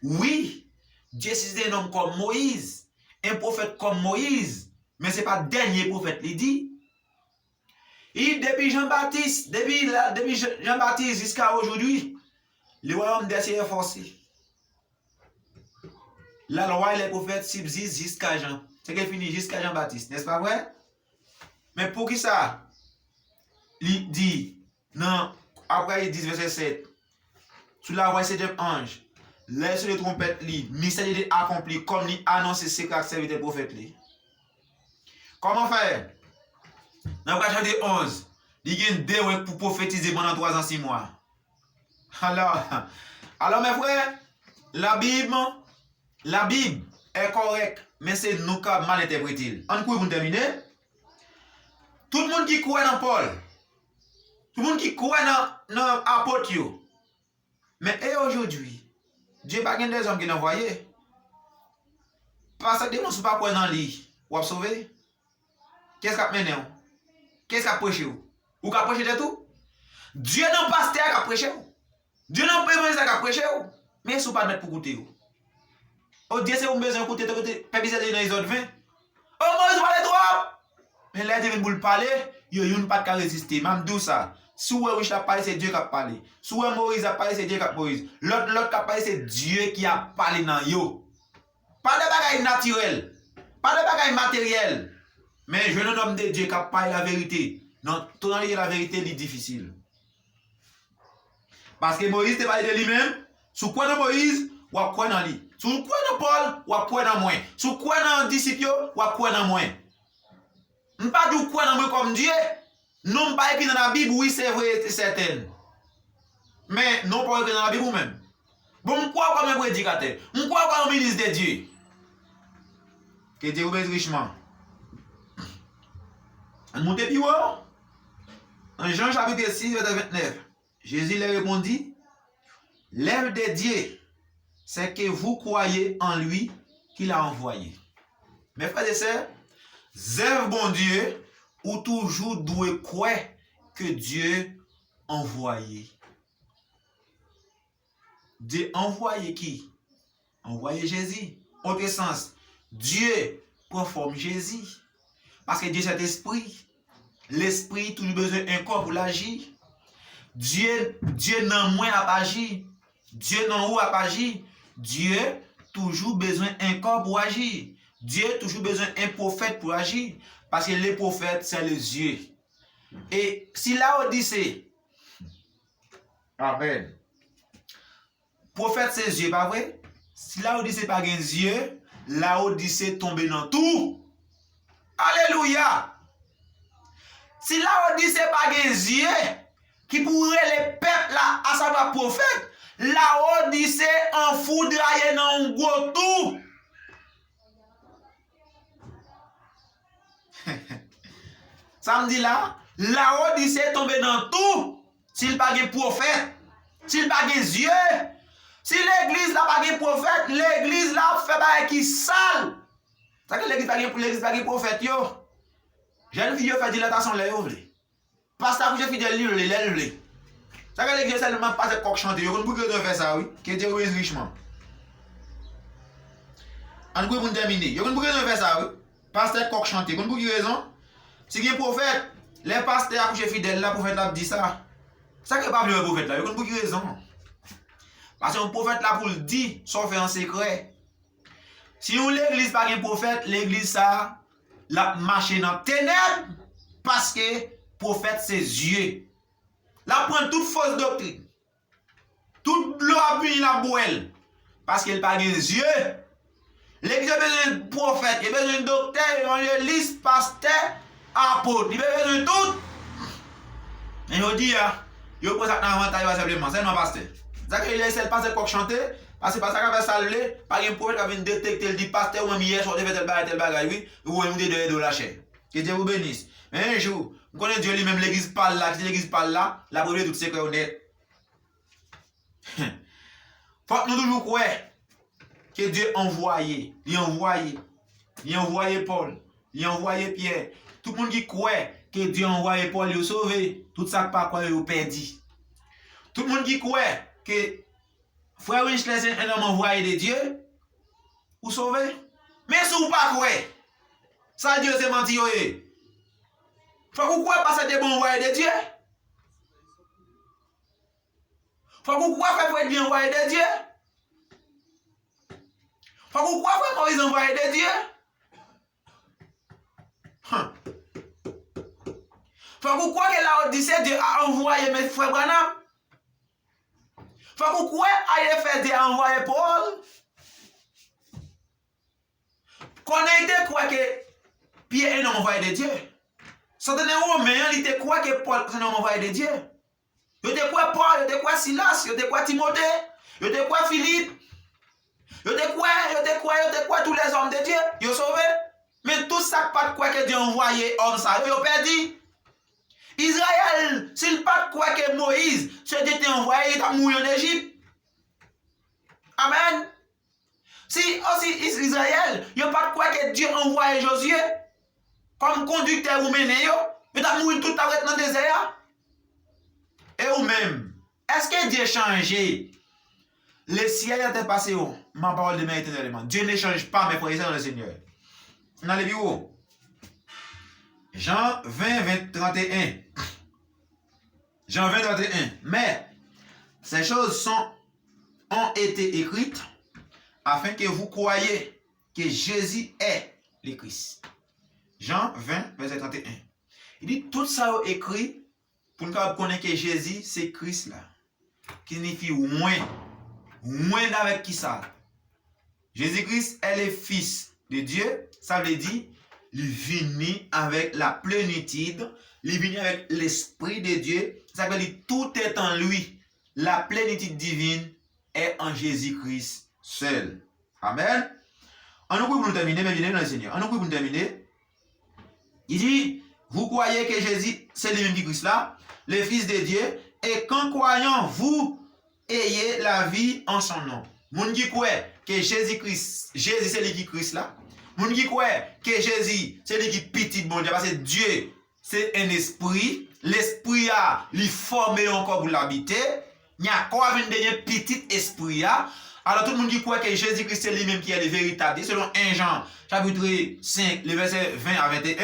Oui, Dieu suscita un homme comme Moïse, un prophète comme Moïse, mais ce n'est pas le dernier prophète, il dit. Et depuis Jean-Baptiste, jusqu'à aujourd'hui, le royaume des cieux est forcé. La loi et les prophètes subsistent jusqu'à Jean. C'est qu'elle finit jusqu'à Jean-Baptiste, n'est-ce pas vrai? Mais pour qui ça? Il dit, non, après il dit verset 7, sous la voix de cet ange, laisse les trompettes, mystère de accompli, comme il annonce ce que serviteur prophète. Comment faire? Dans le chapitre 11, il y a une déroute pour prophétiser pendant 3 ans, 6 mois. Alors mes frères, la Bible est correcte, mais c'est nous qui mal interprété. En quoi vous terminez? Tout le monde qui croit dans Paul, tout le monde qui croit dans l'apôtre, mais aujourd'hui, Dieu n'a pas des hommes qui l'ont envoyé. Parce que nous ne sommes pas quoi dans lui, ou à sauver. Qu'est-ce qu'a mené? Qu'est-ce qu'a prêché? Ou qu'a prêché de tout? Dieu n'a pas pasteur qui a prêché. Dieu n'a pas besoin de prêcher. Mais ils ne sont pas mettre pour goûter. Oh Dieu, c'est un besoin de goûter. Peuple Israël dans les autres 20. Oh Moïse, parlez toi. Mais là, il vous parler, il n'y a pas de résister. Même d'où ça. Si vous avez parlé, c'est Dieu qui a parlé. Si vous avez Moïse a parlé, c'est Dieu qui a parlé. L'autre qui a parlé, c'est Dieu qui a parlé dans yo. Pas de bagaille naturel. Pas de bagaille matériel. Mais je ne nomme de Dieu qui a parlé la vérité. Non, tout dans la vérité, c'est difficile. Parce que Moïse te parlé de lui-même. Sous quoi dans Moïse, ou à quoi dans lui. Sous quoi dans Paul, ou à quoi dans moi. Sous quoi dans disciple, ou à quoi dans moi. Je ne pas dire quoi dans moi comme Dieu. Non pas écrit dans la Bible, oui c'est vrai, c'est certain. Mais non pas écrit dans la Bible ou même. Bon, je crois comme un prédicateur. Je crois comme un ministre de Dieu. Que Dieu vous bénisse richement. On monte plus haut. En Jean chapitre 6, verset 29. Jésus leur répondit, l'œuvre de Dieu, c'est que vous croyez en lui qu'il a envoyé. Mes frères et sœurs, œuvre bon Dieu, ou toujours doit croire que Dieu envoyé. Dieu envoyé qui? Envoyé Jésus. Autre sens, Dieu prend forme Jésus. Parce que Dieu c'est esprit. L'esprit toujours besoin d'un corps pour l'agir. Dieu n'a moins à agir. Dieu n'a où à agir. Dieu toujours besoin d'un corps pour agir. Dieu toujours besoin d'un prophète pour agir. Parce que les prophètes, c'est les yeux. Et si la Odyssée, amen. Prophète, c'est les yeux, pas vrai? Si la Odyssée pas gain yeux, la Odyssée tombe dans tout. Alléluia. Si la Odyssée pas gain yeux, qui pourrait les peuples là, à savoir prophète, la Odyssée en foudroyé dans un gros tout. Samedi là, la Odyssée tombe dans tout. S'il pas de prophète, s'il pas de yeux, si l'église n'a pas de prophète, l'église là fait pas qui sale. Ça que l'église pas de prophète yo. Jeune fille fait dilatation là yo vle. Pasteur que je fidèle lui. Ça que l'église seulement pas de coq chanter yo, pour que de faire ça oui, que Dieu bénisse richement. En pour terminer, yo pour que de faire ça oui. Pasteur coq chanter, pour qui raison? Si il y a un prophète, les pasteurs accouchent fidèles, le prophète a dit ça. Ça que pas le prophète là, il y a une raison. Parce que un prophète là pour le dire, sauf en secret. Si l'église pas un prophète, l'église ça, la marche dans ténèbres, parce que prophète c'est Dieu. Là prend toute fausse doctrine. Toute l'eau a bu la boelle. parce qu'il n'a pas des yeux. L'église a besoin de prophète, il a besoin de docteur, évangéliste, pasteur, apôtre, il a besoin de tout. Et je dis, il y a un avantage simplement, c'est non pasteur. C'est-à-dire qu'il laisse le pasteur pour chanter, parce que pasteur qui a salé, par un prophète qui vient détecter, il dit pasteur, ou hier soir, il fait tel bagage, oui, ou il dit de la chair. Que Dieu vous bénisse. Mais un jour, vous connaissez Dieu lui-même, l'église parle là, si l'église parle là, la brûlée tout secret honnête. Faut que nous toujours croire que Dieu envoyé, il a envoyé Paul, il a envoyé Pierre. Tout le monde qui croit que Dieu a envoyé Paul, il a sauvé. Tout ça pas quoi, il a perdu. Tout le monde qui croit que Frère Winsler c'est un homme envoyé de Dieu, ou sauvé. Mais si vous pas croire, ça Dieu c'est menti. Faut que vous croyez pas que c'est bon envoyé de Dieu. Faut que vous croyez que bien envoyé de Dieu. Faut que vous croyez que Moïse envoyé de Dieu. Faut que vous croyez que la Odyssée Dieu a envoyé mes frères Branham. Faut que vous croyez que Dieu a envoyé Paul. Connaissez quoi que Pierre est un envoyé de Dieu. Certains Romains, ils te croient que Paul est un envoyé de Dieu. Ils te croient Paul, ils te croient Silas, ils te croient Timothée, ils te croient Philippe. Ils te croient tous les hommes de Dieu. Ils sont sauvés. Mais tout ça, pas de quoi que Dieu a envoyé homme ça. Ils ont perdu. Israël, s'il pas de quoi que Moïse, ce Dieu t'a envoyé, il a mouru en Égypte. Amen. Si aussi Israël, il n'y a pas de quoi que Dieu a envoyé Josué comme conducteur ou mené, il a mouru tout à l'heure dans le désert. Et ou même, est-ce que Dieu a changé? Le ciel était passé où? Ma parole de mérite éternellement. Dieu ne change pas, mes frères et sœurs, le Seigneur. On a les bureaux. Jean 20, 31. Jean 20, 31. Mais ces choses ont été écrites afin que vous croyiez que Jésus est le Christ. Jean 20, verset 31. Il dit tout ça est écrit pour nous connaître que Jésus, c'est Christ là. Qui signifie moins. Moins avec qui ça? Jésus-Christ est le Fils de Dieu. Ça veut dire, il vient avec la plénitude, il vient avec l'Esprit de Dieu. Ça veut dire, tout est en lui. La plénitude divine est en Jésus-Christ seul. Amen. On nous pour nous terminer, mais bien dans le Seigneur. On nous pour nous terminer. Il dit, vous croyez que Jésus, c'est le même qui Christ là, le Fils de Dieu, et qu'en croyant, vous ayez la vie en son nom. Moun qui croit que Jésus-Christ, Jésus c'est lui qui Christ là. Moun qui croit que Jésus c'est lui qui petit bon Dieu parce que Dieu c'est un esprit, l'esprit a lui formé encore pour l'habiter. Il y a quoi une dernière petite esprit a. Alors tout le monde qui croit que Jésus-Christ c'est lui-même qui est le véritable. Selon 1 Jean chapitre 5, le verset 20 à 21,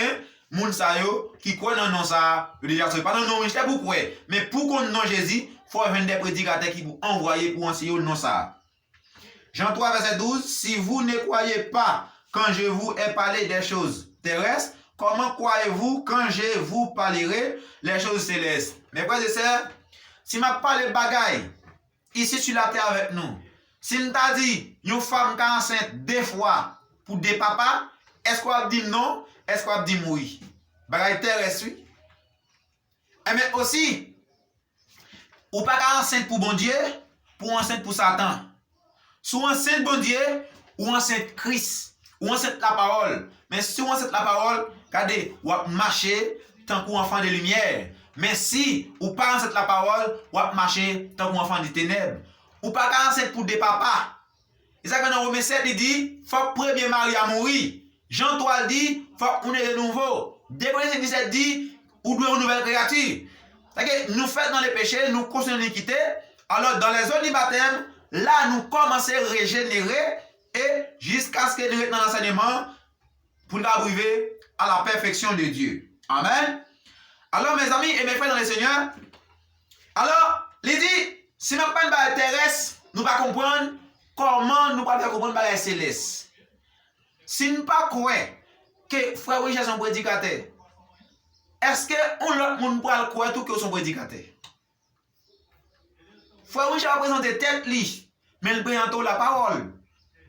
moun sa yo qui croit dans non ça, je dis pas non non, je sais pourquoi, mais pour qu'on non Jésus faut venir des prédicateurs qui vous envoyer pour enseigner non ça. Jean 3, verset 12. Si vous ne croyez pas quand je vous ai parlé des choses terrestres, comment croyez-vous quand je vous parlerai les choses célestes? Mes frères et sœurs, si je parle de bagaille ici sur la terre avec nous, si je t'a dit une femme qui est enceinte 2 fois pour 2 papas, est-ce qu'on va dire non? Est-ce qu'on va dire oui? Bagaille terrestre, oui. Et mais aussi, ou pas enceinte pour bon Dieu, pour enceinte pour Satan. Soit enceinte bon Dieu, ou enceinte Christ, ou enceinte la parole. Mais si on enceinte la parole, regardez, ou marcher tant qu'un enfant de lumière. Mais si ou pas enceinte la parole, ou marcher tant qu'un enfant de ténèbres. Ou pas enceinte pour des papas. Et ça que dans Romains 7, il dit, faut que le premier mari à mourir. Jean 3 dit, faut qu'on ait de nouveau. Décoller 17 dit, ou doit une nouvelle créature. C'est-à-dire, nous faisons dans les péchés, nous continuons l'iniquité. Alors, dans les zones du baptême, là, nous commençons à régénérer et jusqu'à ce que nous dans l'enseignement pour nous arriver à la perfection de Dieu. Amen. Alors, mes amis et mes frères dans le Seigneur, alors, il dit, si nous ne parlons pas de terrestre, nous ne pouvons pas comprendre comment nous pouvons comprendre les célestes. Si nous ne pouvons pas croire que frère Richard est un prédicateur, est-ce que l'autre monde peut croire tout que son prédicateur? Frère Richard va présenter tête li, mais il prend la parole.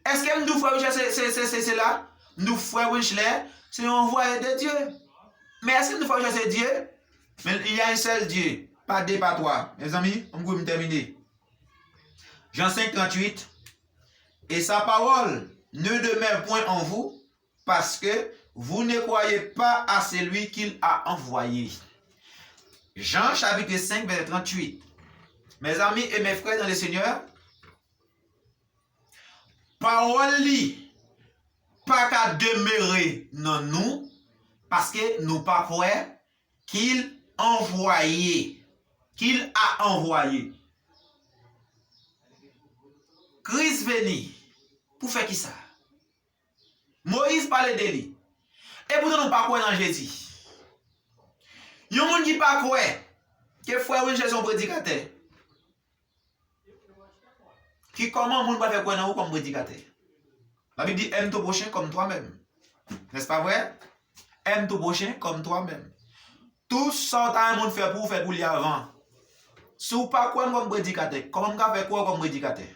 Est-ce que nous frère c'est là? Nous frère Wichler, c'est envoyé de Dieu. Mais est-ce que nous frère c'est Dieu? Mais il y a un seul Dieu, pas deux, pas trois. Mes amis, on va terminer. Jean 5, 38. Et sa parole ne demeure point en vous, parce que vous ne croyez pas à celui qu'il a envoyé. Jean chapitre 5, verset 38. Mes amis et mes frères dans le Seigneur, parole li pas qu'à demeurer dans nous, parce que nous pas croyons qu'il envoyé, qu'il a envoyé. Christ venu pour faire qui ça? Moïse parlait de lui. Et pourtant nous pas croire dans Jésus. Il y a des gens qui pas croire que frère Winchell son prédicateur. Qui comment moun pas faire croire dans vous comme prédicateur? La Bible dit aime ton prochain comme toi-même. N'est-ce pas vrai? Aime ton prochain comme toi-même. Tout ça un monde fait pour lui avant. Si vous pas croire comme prédicateur, comment vous faire quoi comme prédicateur?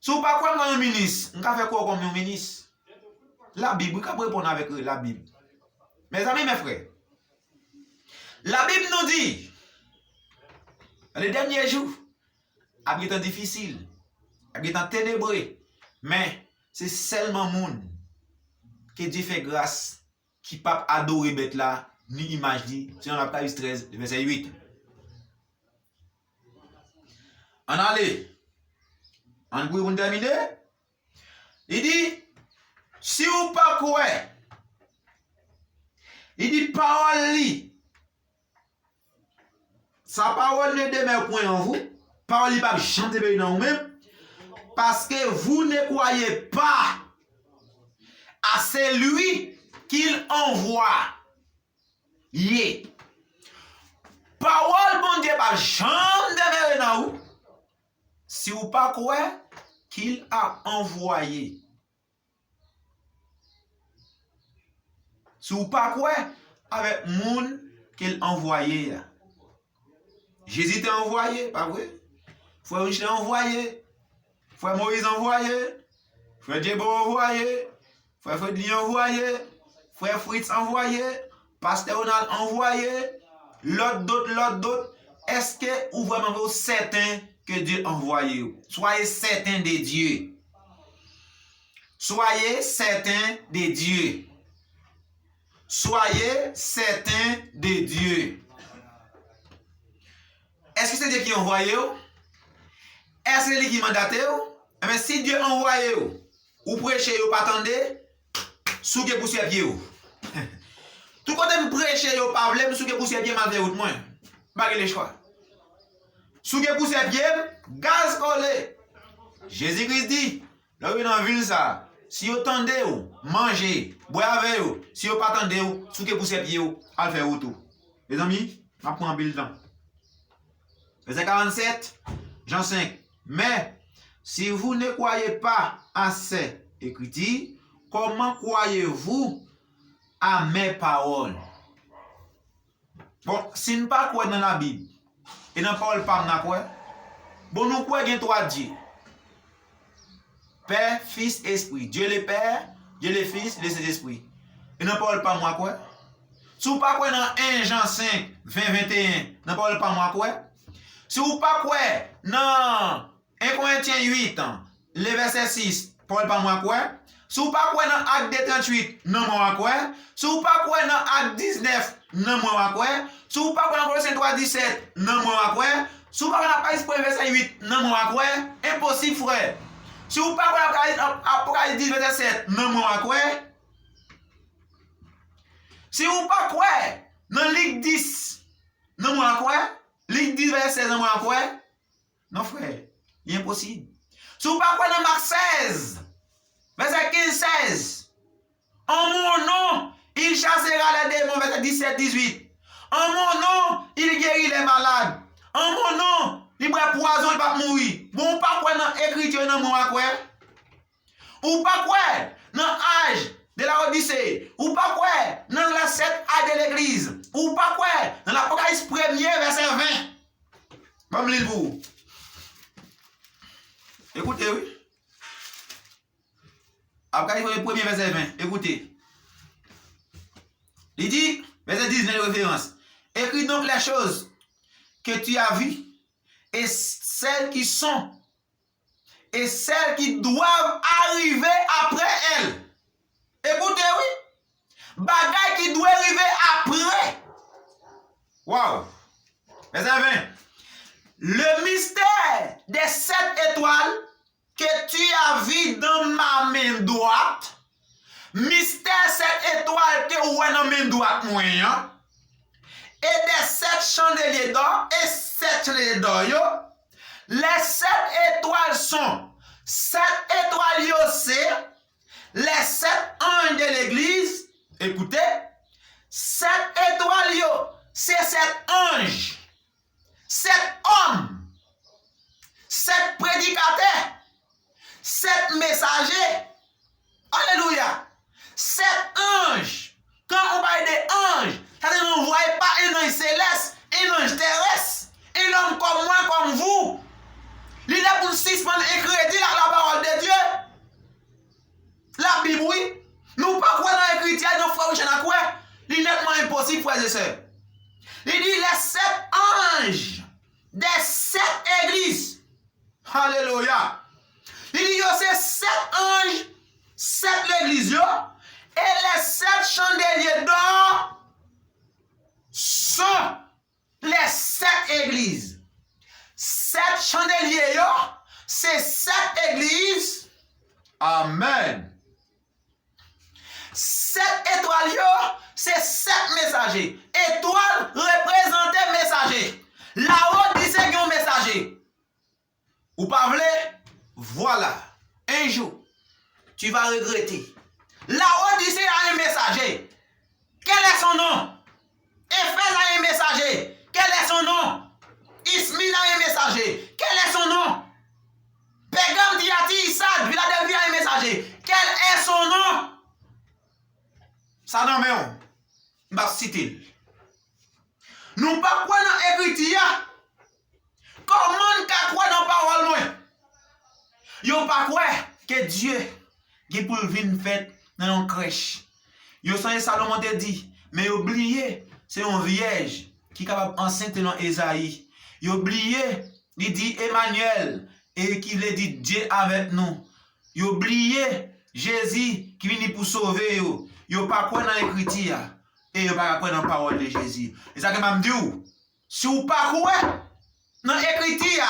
Si vous pas croire comme un ministre, vous faire quoi comme un ministre? La Bible, vous pouvez répondre avec la Bible. Mes amis, mes frères, la Bible nous dit, les derniers jours, il est difficile, il est ténébreux, mais c'est seulement monde que Dieu fait grâce, qui ne peut pas adorer bête là, ni image dit, c'est dans Apocalypse 13, verset 8. On allait, on peut terminer. Il dit, si vous pas croire, il dit parole li, sa parole ne demeure point en vous, parole li pas chanter dans vous-même, parce que vous ne croyez pas à celui qu'il envoie. Yeah. Parole bon Dieu pas jamais demeurer dans vous, si vous pas croire qu'il a envoyé. Si vous pas quoi avec moun qu'il envoyé. Jésus t'a envoyé, pas vrai? Frère Richard envoyé, frère Moïse envoyé, frère Djebo envoyé, frère Fredlin envoyé, frère Fritz envoyé, pasteur Ronald envoyé, l'autre d'autres. Est-ce que vous vraiment certain que Dieu envoyé? Soyez certain de Dieu. Soyez certain de Dieu. Soyez certains de Dieu. Est-ce que c'est Dieu qui a envoyé? Est-ce que c'est lui qui a mandaté? Mais si Dieu a envoyé, ou prêchez, ou pas attendez, souke pour ses pieds. Tout quand vous prêchez, ou pas voulez, souke pour ses pieds, malgré vous, moi. Pas le choix. Souke pour ses pieds, gaz collé. Jésus-Christ dit, là où dans la ville, ça. Si vous attendez, mangez, boire avec vous. Si vous pas attendez, souquez pour ses pieds, allez faire tout. Les amis, on prend un peu de temps. Verset 47, Jean 5. Mais si vous ne croyez pas à ces Écritures, comment croyez-vous à mes paroles? Bon, si nous ne pas croyons dans la Bible, et dans la parole pas nous croyons, bon, nous croyons trois dieux. Père, Fils, Esprit. Dieu le Père, Dieu le Fils, le Saint-Esprit. Et ne parle pas moi quoi? Si vous pas quoi dans 1 Jean 5, 20, 21, ne parle pas moi quoi? Si vous pas quoi dans 1 Corinthiens 8, le verset 6, parle pas moi quoi? Si vous pas quoi dans Acte 38, non moi quoi? Si vous pas quoi dans Acte 19, non moi quoi? Si vous pas quoi dans Colossiens 3, 17, non moi quoi? Si vous pas quoi dans Apocalypse verset 8, non moi quoi? Impossible frère. Si vous parlez Apocalypse 10, verset 7, non, moi, quoi? Si vous pas quoi? Dans Ligue 10, non, moi, quoi? Ligue 10, verset 16, non, moi, quoi? Non, frère, il est impossible. Si vous pas quoi dans Marc 16, verset 15, 16, en mon nom, il chassera les démons, verset 17, 18. En mon nom, il guérit les malades. En mon nom, il prend poison, il va mourir. Bon, pas quoi dans l'écriture, non, moi, quoi? Ou pas quoi dans l'âge de la Odyssée? Ou pas quoi dans la 7 âge de l'église? Ou pas quoi dans l'Apocalypse 1er, verset 20? Comme l'île vous. Écoutez, oui. Après, il faut le premier verset 20. Écoutez. Il dit, verset 19 de référence. Écris donc les choses que tu as vues et celles qui sont et celles qui doivent arriver après elles. Écoutez, oui. Bagaille qui doit arriver après. Waouh. Verset 20. Le mystère des 7 étoiles que tu as vu dans ma main droite, mystère 7 étoiles que vous avez dans ma main droite, moyen, et des 7 chandeliers d'or, et 7 chandeliers d'or, les 7 étoiles sont 7 étoiles, c'est les 7 anges de l'église. Écoutez, 7 étoiles, c'est 7 anges. 7 hommes, 7 prédicateurs, 7 messagers, alléluia, 7 anges. Quand on parle des anges, ça veut dire qu'on ne voit pas un ange céleste, un ange terrestre, un homme comme moi, comme vous. Il est pour suspendre et crédit la parole de Dieu. La Bible, oui. Nous pas quoi dans les chrétiens, nous frères, je n'ai quoi. Il est nettement impossible, frères et sœurs. Il dit les 7 anges des 7 églises. Alléluia. Il dit c'est 7 anges, 7 l'église, et les 7 chandeliers d'or sont les 7 églises. 7 chandeliers, c'est 7 églises. Amen. 7 étoiles, c'est 7 messagers. Étoile représentait messager. Là-haut, dit c'est un messager. Ou pas vrai? Voilà. Un jour, tu vas regretter. Là-haut, dit c'est un messager. Quel est son nom? Éphèse a un messager. Quel est son nom? Ismine a un messager. Quel est son nom? Pégam Diati Issad, Philadelphie a un messager. Quel est son nom? Ça non mais on va citer. Nous pas quoi dans l'écriture. Comment ka quoi dans parole loin? Yo pas quoi que Dieu qui pour venir fait dans une crèche. Yo sans Salomon te dit, mais oubliez, c'est un vierge qui est capable enceinte dans Esaïe. Yo oublié, il dit Emmanuel et qui veut dire Dieu avec nous. Yo oublié Jésus qui vient pour sauver yo. Yo pas quoi dans l'écriture et yo pas quoi dans la parole de Jésus. Et ça que m'a dit si vous pas quoi dans l'écriture,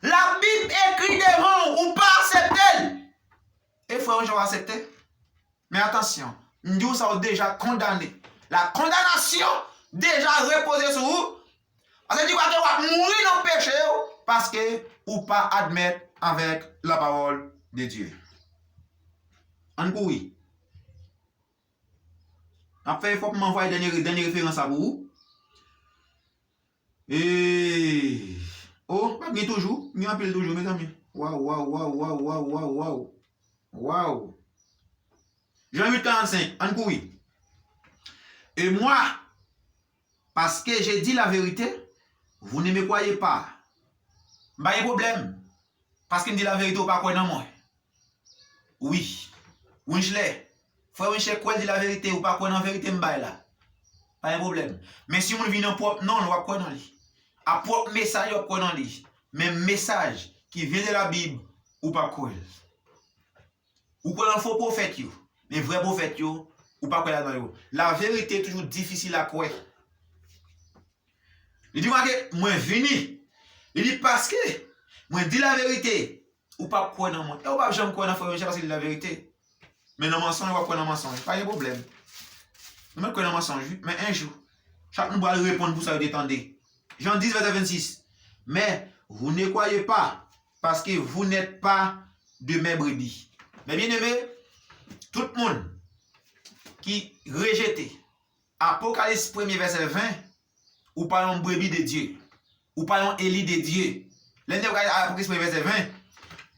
la Bible écrit devant ou pas accepter. Et frère, je vais accepter. Mais attention, nous sommes déjà condamnés. La condamnation déjà reposée sur vous. Parce que tu vas mourir dans le péché parce que ou pas admettre avec la parole de Dieu. En oui. Après, il faut que je m'envoie une dernière référence à vous. Et. Oh, pas bien toujours. Je m'appelle toujours, mes amis. Waouh. Jean 8:45. En oui. Et moi, parce que j'ai dit la vérité, vous ne me croyez pas. Pas de problème. Parce qu'il me dit la vérité ou pas quoi dans moi. Oui. Winchler. Frère Winchler, quoi dit la vérité ou pas quoi dans la vérité m'baye là. Pas de problème. Mais si on vient dans propre non, on va quoi dans lui. À propre message, on va quoi dans lui. Même message qui vient de la Bible ou pas quoi. Ou quoi dans faux prophète yo. Mais vrai prophète yo ou pas quoi là dans la vérité est toujours difficile à croire. Il dit moi que moi vini. Il dit parce que moi dis la vérité ou pas quoi dans moi. Et ou pas jamais quoi dans frère parce que dit la vérité. Mais dans mensonge, on va quoi dans mensonge. Pas de problème. Nous mettons quoi dans mensonge, mais un jour, chaque nous va répondre pour ça détendez. Jean 10 verset 26. Mais vous ne croyez pas parce que vous n'êtes pas de mes brebis. Mais bien aimé, tout le monde qui rejette Apocalypse 1er verset 20 ou parlons brebis de Dieu ou parlons Élie de Dieu. L'Apocalypse 1er verset 20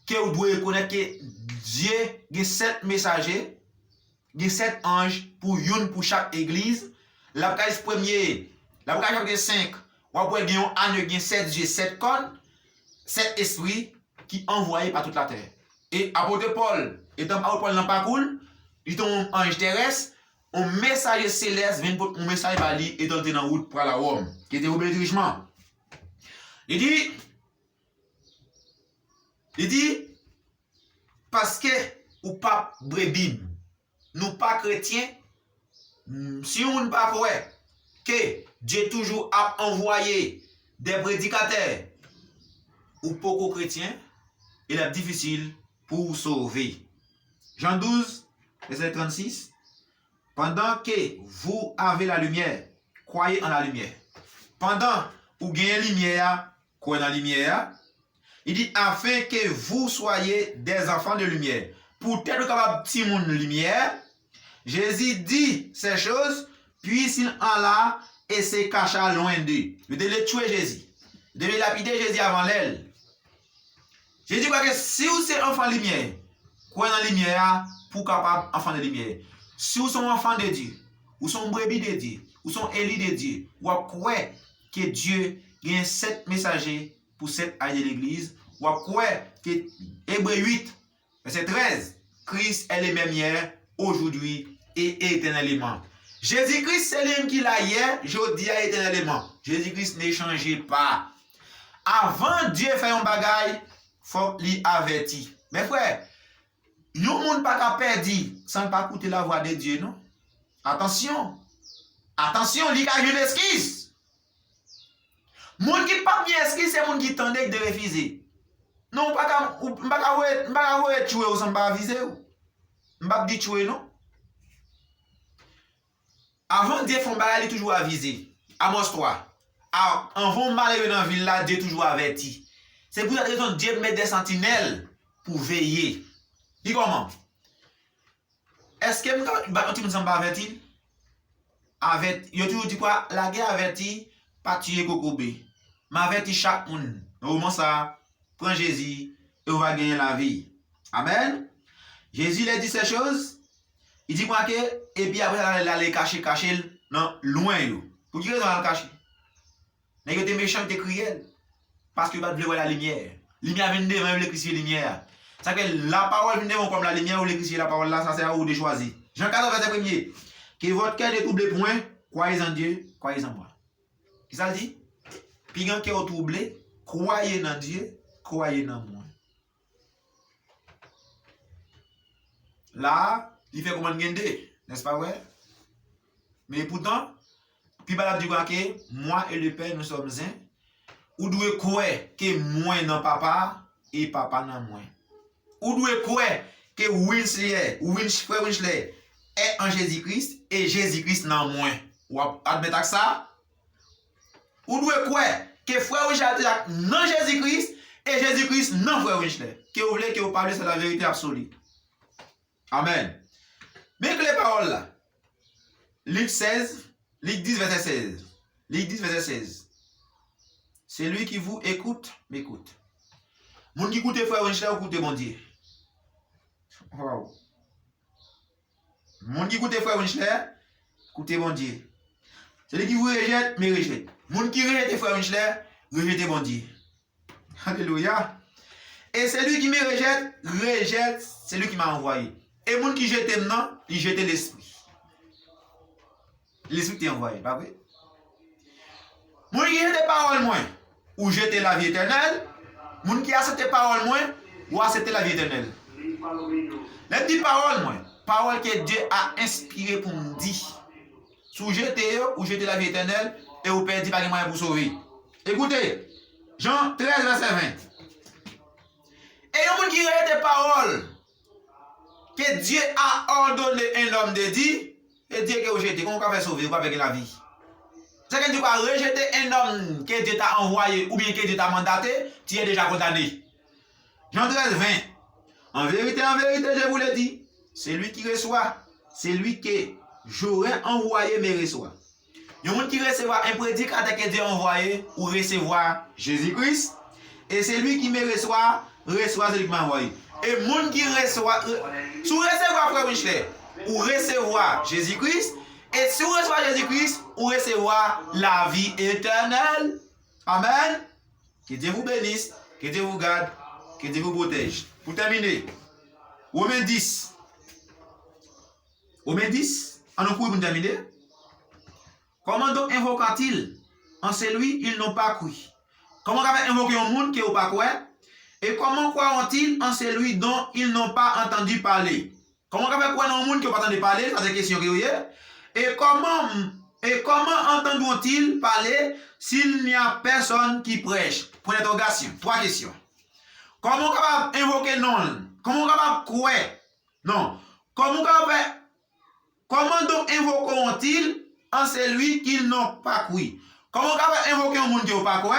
que vous devez reconnaître que Dieu a 7 messagers, il y a 7 anges pour chaque église. L'Apocalypse 1er, l'Apocalypse 5, on va voir qu'il y a 7 yeux, 7 cornes, 7 esprits qui envoyé par toute la terre. Et apôtre Paul, étant apôtre Paul n'a pas cool, il est un ange terrestre, un messager céleste vient pour un message par lui et dans la route pour la Rome, qui était obéi richement. Il dit, parce que ou pas brebis, nous pas chrétiens, si on ne pas croire que Dieu toujours a envoyé des prédicateurs ou beaucoup chrétiens, il est difficile pour sauver. Jean 12, verset 36. Pendant que vous avez la lumière, croyez en la lumière. Pendant que vous gagnez la lumière, croyez dans la lumière. Il dit, afin que vous soyez des enfants de lumière. Pour être capable de petit monde de lumière, Jésus dit ces choses, puis il en là et se cacha loin d'eux. Vous devez tuer Jésus. Vous devez lapider Jésus avant l'aile. Jésus dit que si vous êtes enfant de lumière, croyez dans la lumière pour capable enfant de lumière. Si vous êtes enfant de Dieu, ou sont brebis de Dieu, ou sont élus de Dieu, ou croyez que Dieu a 7 messagers pour 7 années de l'église, ou croyez que Hébreux 8, verset 13, Christ est le même hier, aujourd'hui et éternellement. Jésus-Christ, c'est lui qui l'a hier, aujourd'hui et éternellement. Jésus-Christ ne change pas. Avant Dieu fait un bagage, il faut lui avertir. Mes frères, il n'y a pas de perdre sans pas écouter la voix de Dieu, non? Attention. Attention, il y a une excuse. Moun qui pas bien excuse, c'est moun qui tendait de refuser. Non, pas de tuer ou sans pas aviser. Pas de tuer, non? Avant Dieu font bagage, il toujours avisé. Amos 3. Avant malheureux dans la ville là, Dieu toujours averti. C'est pour cette raison que Dieu met des sentinelles pour veiller. Dis comment? Est-ce que je ne suis pas averti? Il a toujours dit quoi? La guerre avertit, pas tuer Kokobé. M'avertit chaque monde. Comment ça? Prends Jésus et on va gagner la vie. Amen. Jésus a dit ces choses. Il dit quoi que, et puis après, il allait cacher, non, loin. Pour qui raison il cacher? Mais il était méchant, il était cruel. Parce qu'il va voir la lumière. La lumière vient devant l'électricité lumière. Ça fait que la parole vient devant comme la lumière ou l'électricité, la parole là, ça c'est à vous de choisir. Jean 14, verset 1er. Que votre cœur est troublé point, croyez en Dieu, croyez en moi. Qui ça dit? Puis quand cœur est troublé, croyez en Dieu, croyez en moi. Là, il fait comment gagner, n'est-ce pas vrai? Mais pourtant, puis il dit que moi et le Père nous sommes un. Ou devez croire que moi non papa et papa non moi. Ou devez croire que frère Winchler est en Jésus-Christ et Jésus-Christ non moi. Ou admettez ça? Ou devez croire que frère Winchler est non Jésus-Christ et Jésus-Christ non frère Winchler. Que vous voulez que vous parlez c'est la vérité absolue. Amen. Mais que les paroles là. Luc 10 verset 16. Luc 10 verset 16. Celui qui vous écoute, m'écoute. Moun qui écoute frère Winchler, écoute mon Dieu. Wow. Moun qui écoute frère Winchler, écoute mon Dieu. Celui qui vous rejette, me rejette. Moun qui rejette frère Winchler, rejette mon Dieu. Alléluia. Et celui qui me rejette celui qui m'a envoyé. Et moun qui jette maintenant, il jette l'esprit. L'esprit qui t'a envoyé, pas vrai? Moun qui jette parole moins, ou jette la vie éternelle. Moun qui accepte parole moins, ou accepte la vie éternelle. Les petites paroles moins, paroles que Dieu a inspiré pour nous dire. Sous jeter ou jeter la vie éternelle, et vous perdez pas de moyen pour sauver. Écoutez, Jean 13, verset 20. Et il y a des gens qui rejette des paroles que Dieu a ordonné un homme de dire, et Dieu qui a rejeté, comment on va faire sauver, on va faire la vie. C'est que tu vas rejeter un homme que Dieu t'a envoyé ou bien que Dieu t'a mandaté, tu es déjà condamné. Jean 13, 20. En vérité, je vous le dis, celui qui reçoit, c'est lui que j'aurais envoyé me reçoit. Il y a des gens qui recevra un prédicateur que Dieu a envoyé ou recevoir Jésus-Christ, et celui qui me reçoit celui qui m'a envoyé. Et les gens qui reçoit, si vous recevoir frère Michel, ou recevoir Jésus-Christ, et si vous recevez Jésus-Christ, vous recevoir la vie éternelle. Amen. Que Dieu vous bénisse, que Dieu vous garde, Que Dieu vous protège. Pour terminer, Romains 10. Romains 10, en nous pour terminer. Comment donc invoqua-t-il en celui ils n'ont pas cru? Comment invoquer un monde qui n'a pas cru? Et comment croiront-ils en celui dont ils n'ont pas entendu parler? Comment croire dans un monde qui n'a pas entendu parler? Ça c'est une question qui est. Et comment entendront-ils parler s'il n'y a personne qui prêche? Point d'interrogation. 3 questions. Comment capable invoquer non? Comment capable croire? Non. Comment donc invoqueront-ils en celui qu'ils n'ont pas cru? Comment capable invoquer un monde qui n'a pas cru?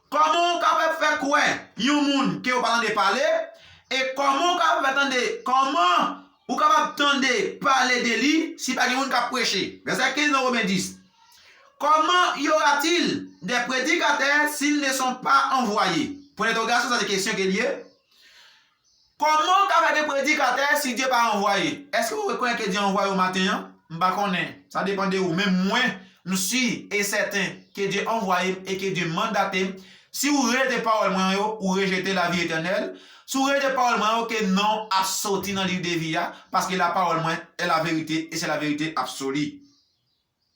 Comment capable faire croire un monde qui n'a pas entendu parler? Et comment ou capable entendre parler de lui si pas quelqu'un qui a prêché? Verset 15 dans Romains 10. Comment y aura-t-il des prédicateurs s'ils ne sont pas envoyés? Pour l'interrogation, c'est une question qui est liée. Comment capable des prédicateurs si Dieu n'est pas envoyé? Est-ce que vous reconnaissez que Dieu a envoyé au matin? Ça dépend de vous. Même moi, nous suis et certain que Dieu a envoyé et que Dieu mandaté. Si vous rejetez parole ou rejetez la vie éternelle, si vous rejetez parole que non a sorti dans le livre de vie, parce que la parole est la vérité et c'est la vérité absolue.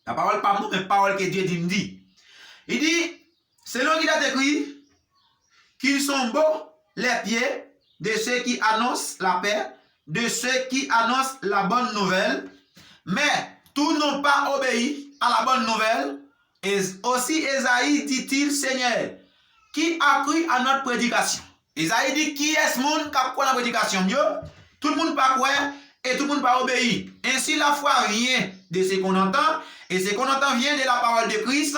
La parole pas nous, mais parole que Dieu dit. Il dit, selon qu'il a écrit, qu'ils sont beaux les pieds de ceux qui annoncent la paix, de ceux qui annoncent la bonne nouvelle, mais tous n'ont pas obéi à la bonne nouvelle. Et aussi Esaïe dit-il, Seigneur, qui a cru à notre prédication? Esaïe dit, qui est ce monde qui a cru à la prédication? Tout le monde pas croire et tout le monde pas obéir. Ainsi la foi vient de ce qu'on entend, et ce qu'on entend vient de la parole de Christ.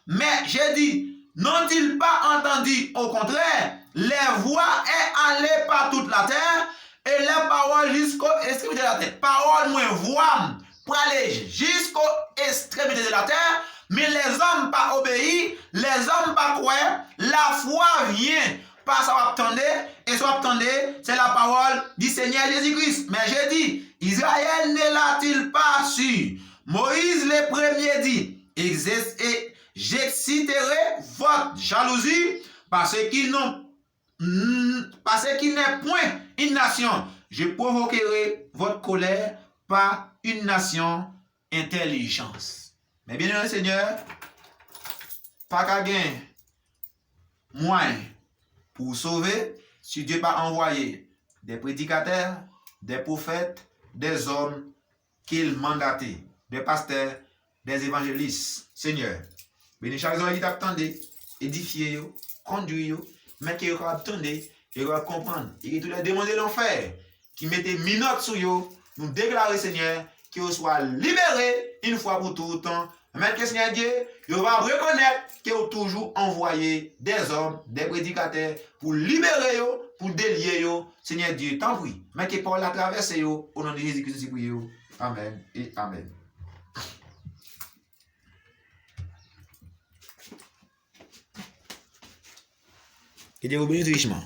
Mais j'ai dit, n'ont-ils pas entendu? Au contraire, les voix est allée par toute la terre, et les paroles jusqu'aux extrémités de la terre. Parole moins voix pour aller jusqu'aux extrémités de la terre, mais les hommes pas obéi, les hommes pas croire, la foi vient par ça attendez, et ça attendez, c'est la parole du Seigneur Jésus-Christ. Mais j'ai dit, Israël ne l'a-t-il pas su? Moïse le premier dit, j'exciterai votre jalousie parce qu'il n'est point une nation. Je provoquerai votre colère par une nation intelligence. Mais bien aimé Seigneur, pas qu'à gagner moins pour sauver si Dieu pas envoyé des prédicateurs, des prophètes, des hommes qu'il mandaté, des pasteurs, des évangélistes. Seigneur, bénis chaque jour qui t'attendait, édifier, conduire, mais qui va attendre et va comprendre. Et tous les démons de l'enfer qui mettaient minotes sur eux, nous déclarer, Seigneur, qu'ils soient libérés une fois pour tout le temps. Mais que Seigneur Dieu, il va reconnaître qu'il a toujours envoyé des hommes, des prédicateurs pour libérer eux, pour délier eux. Seigneur Dieu, t'en prie. Mais que Paul a traversé eux, au nom de Jésus-Christ, nous Amen et Amen. Que Dieu vous bénisse richement.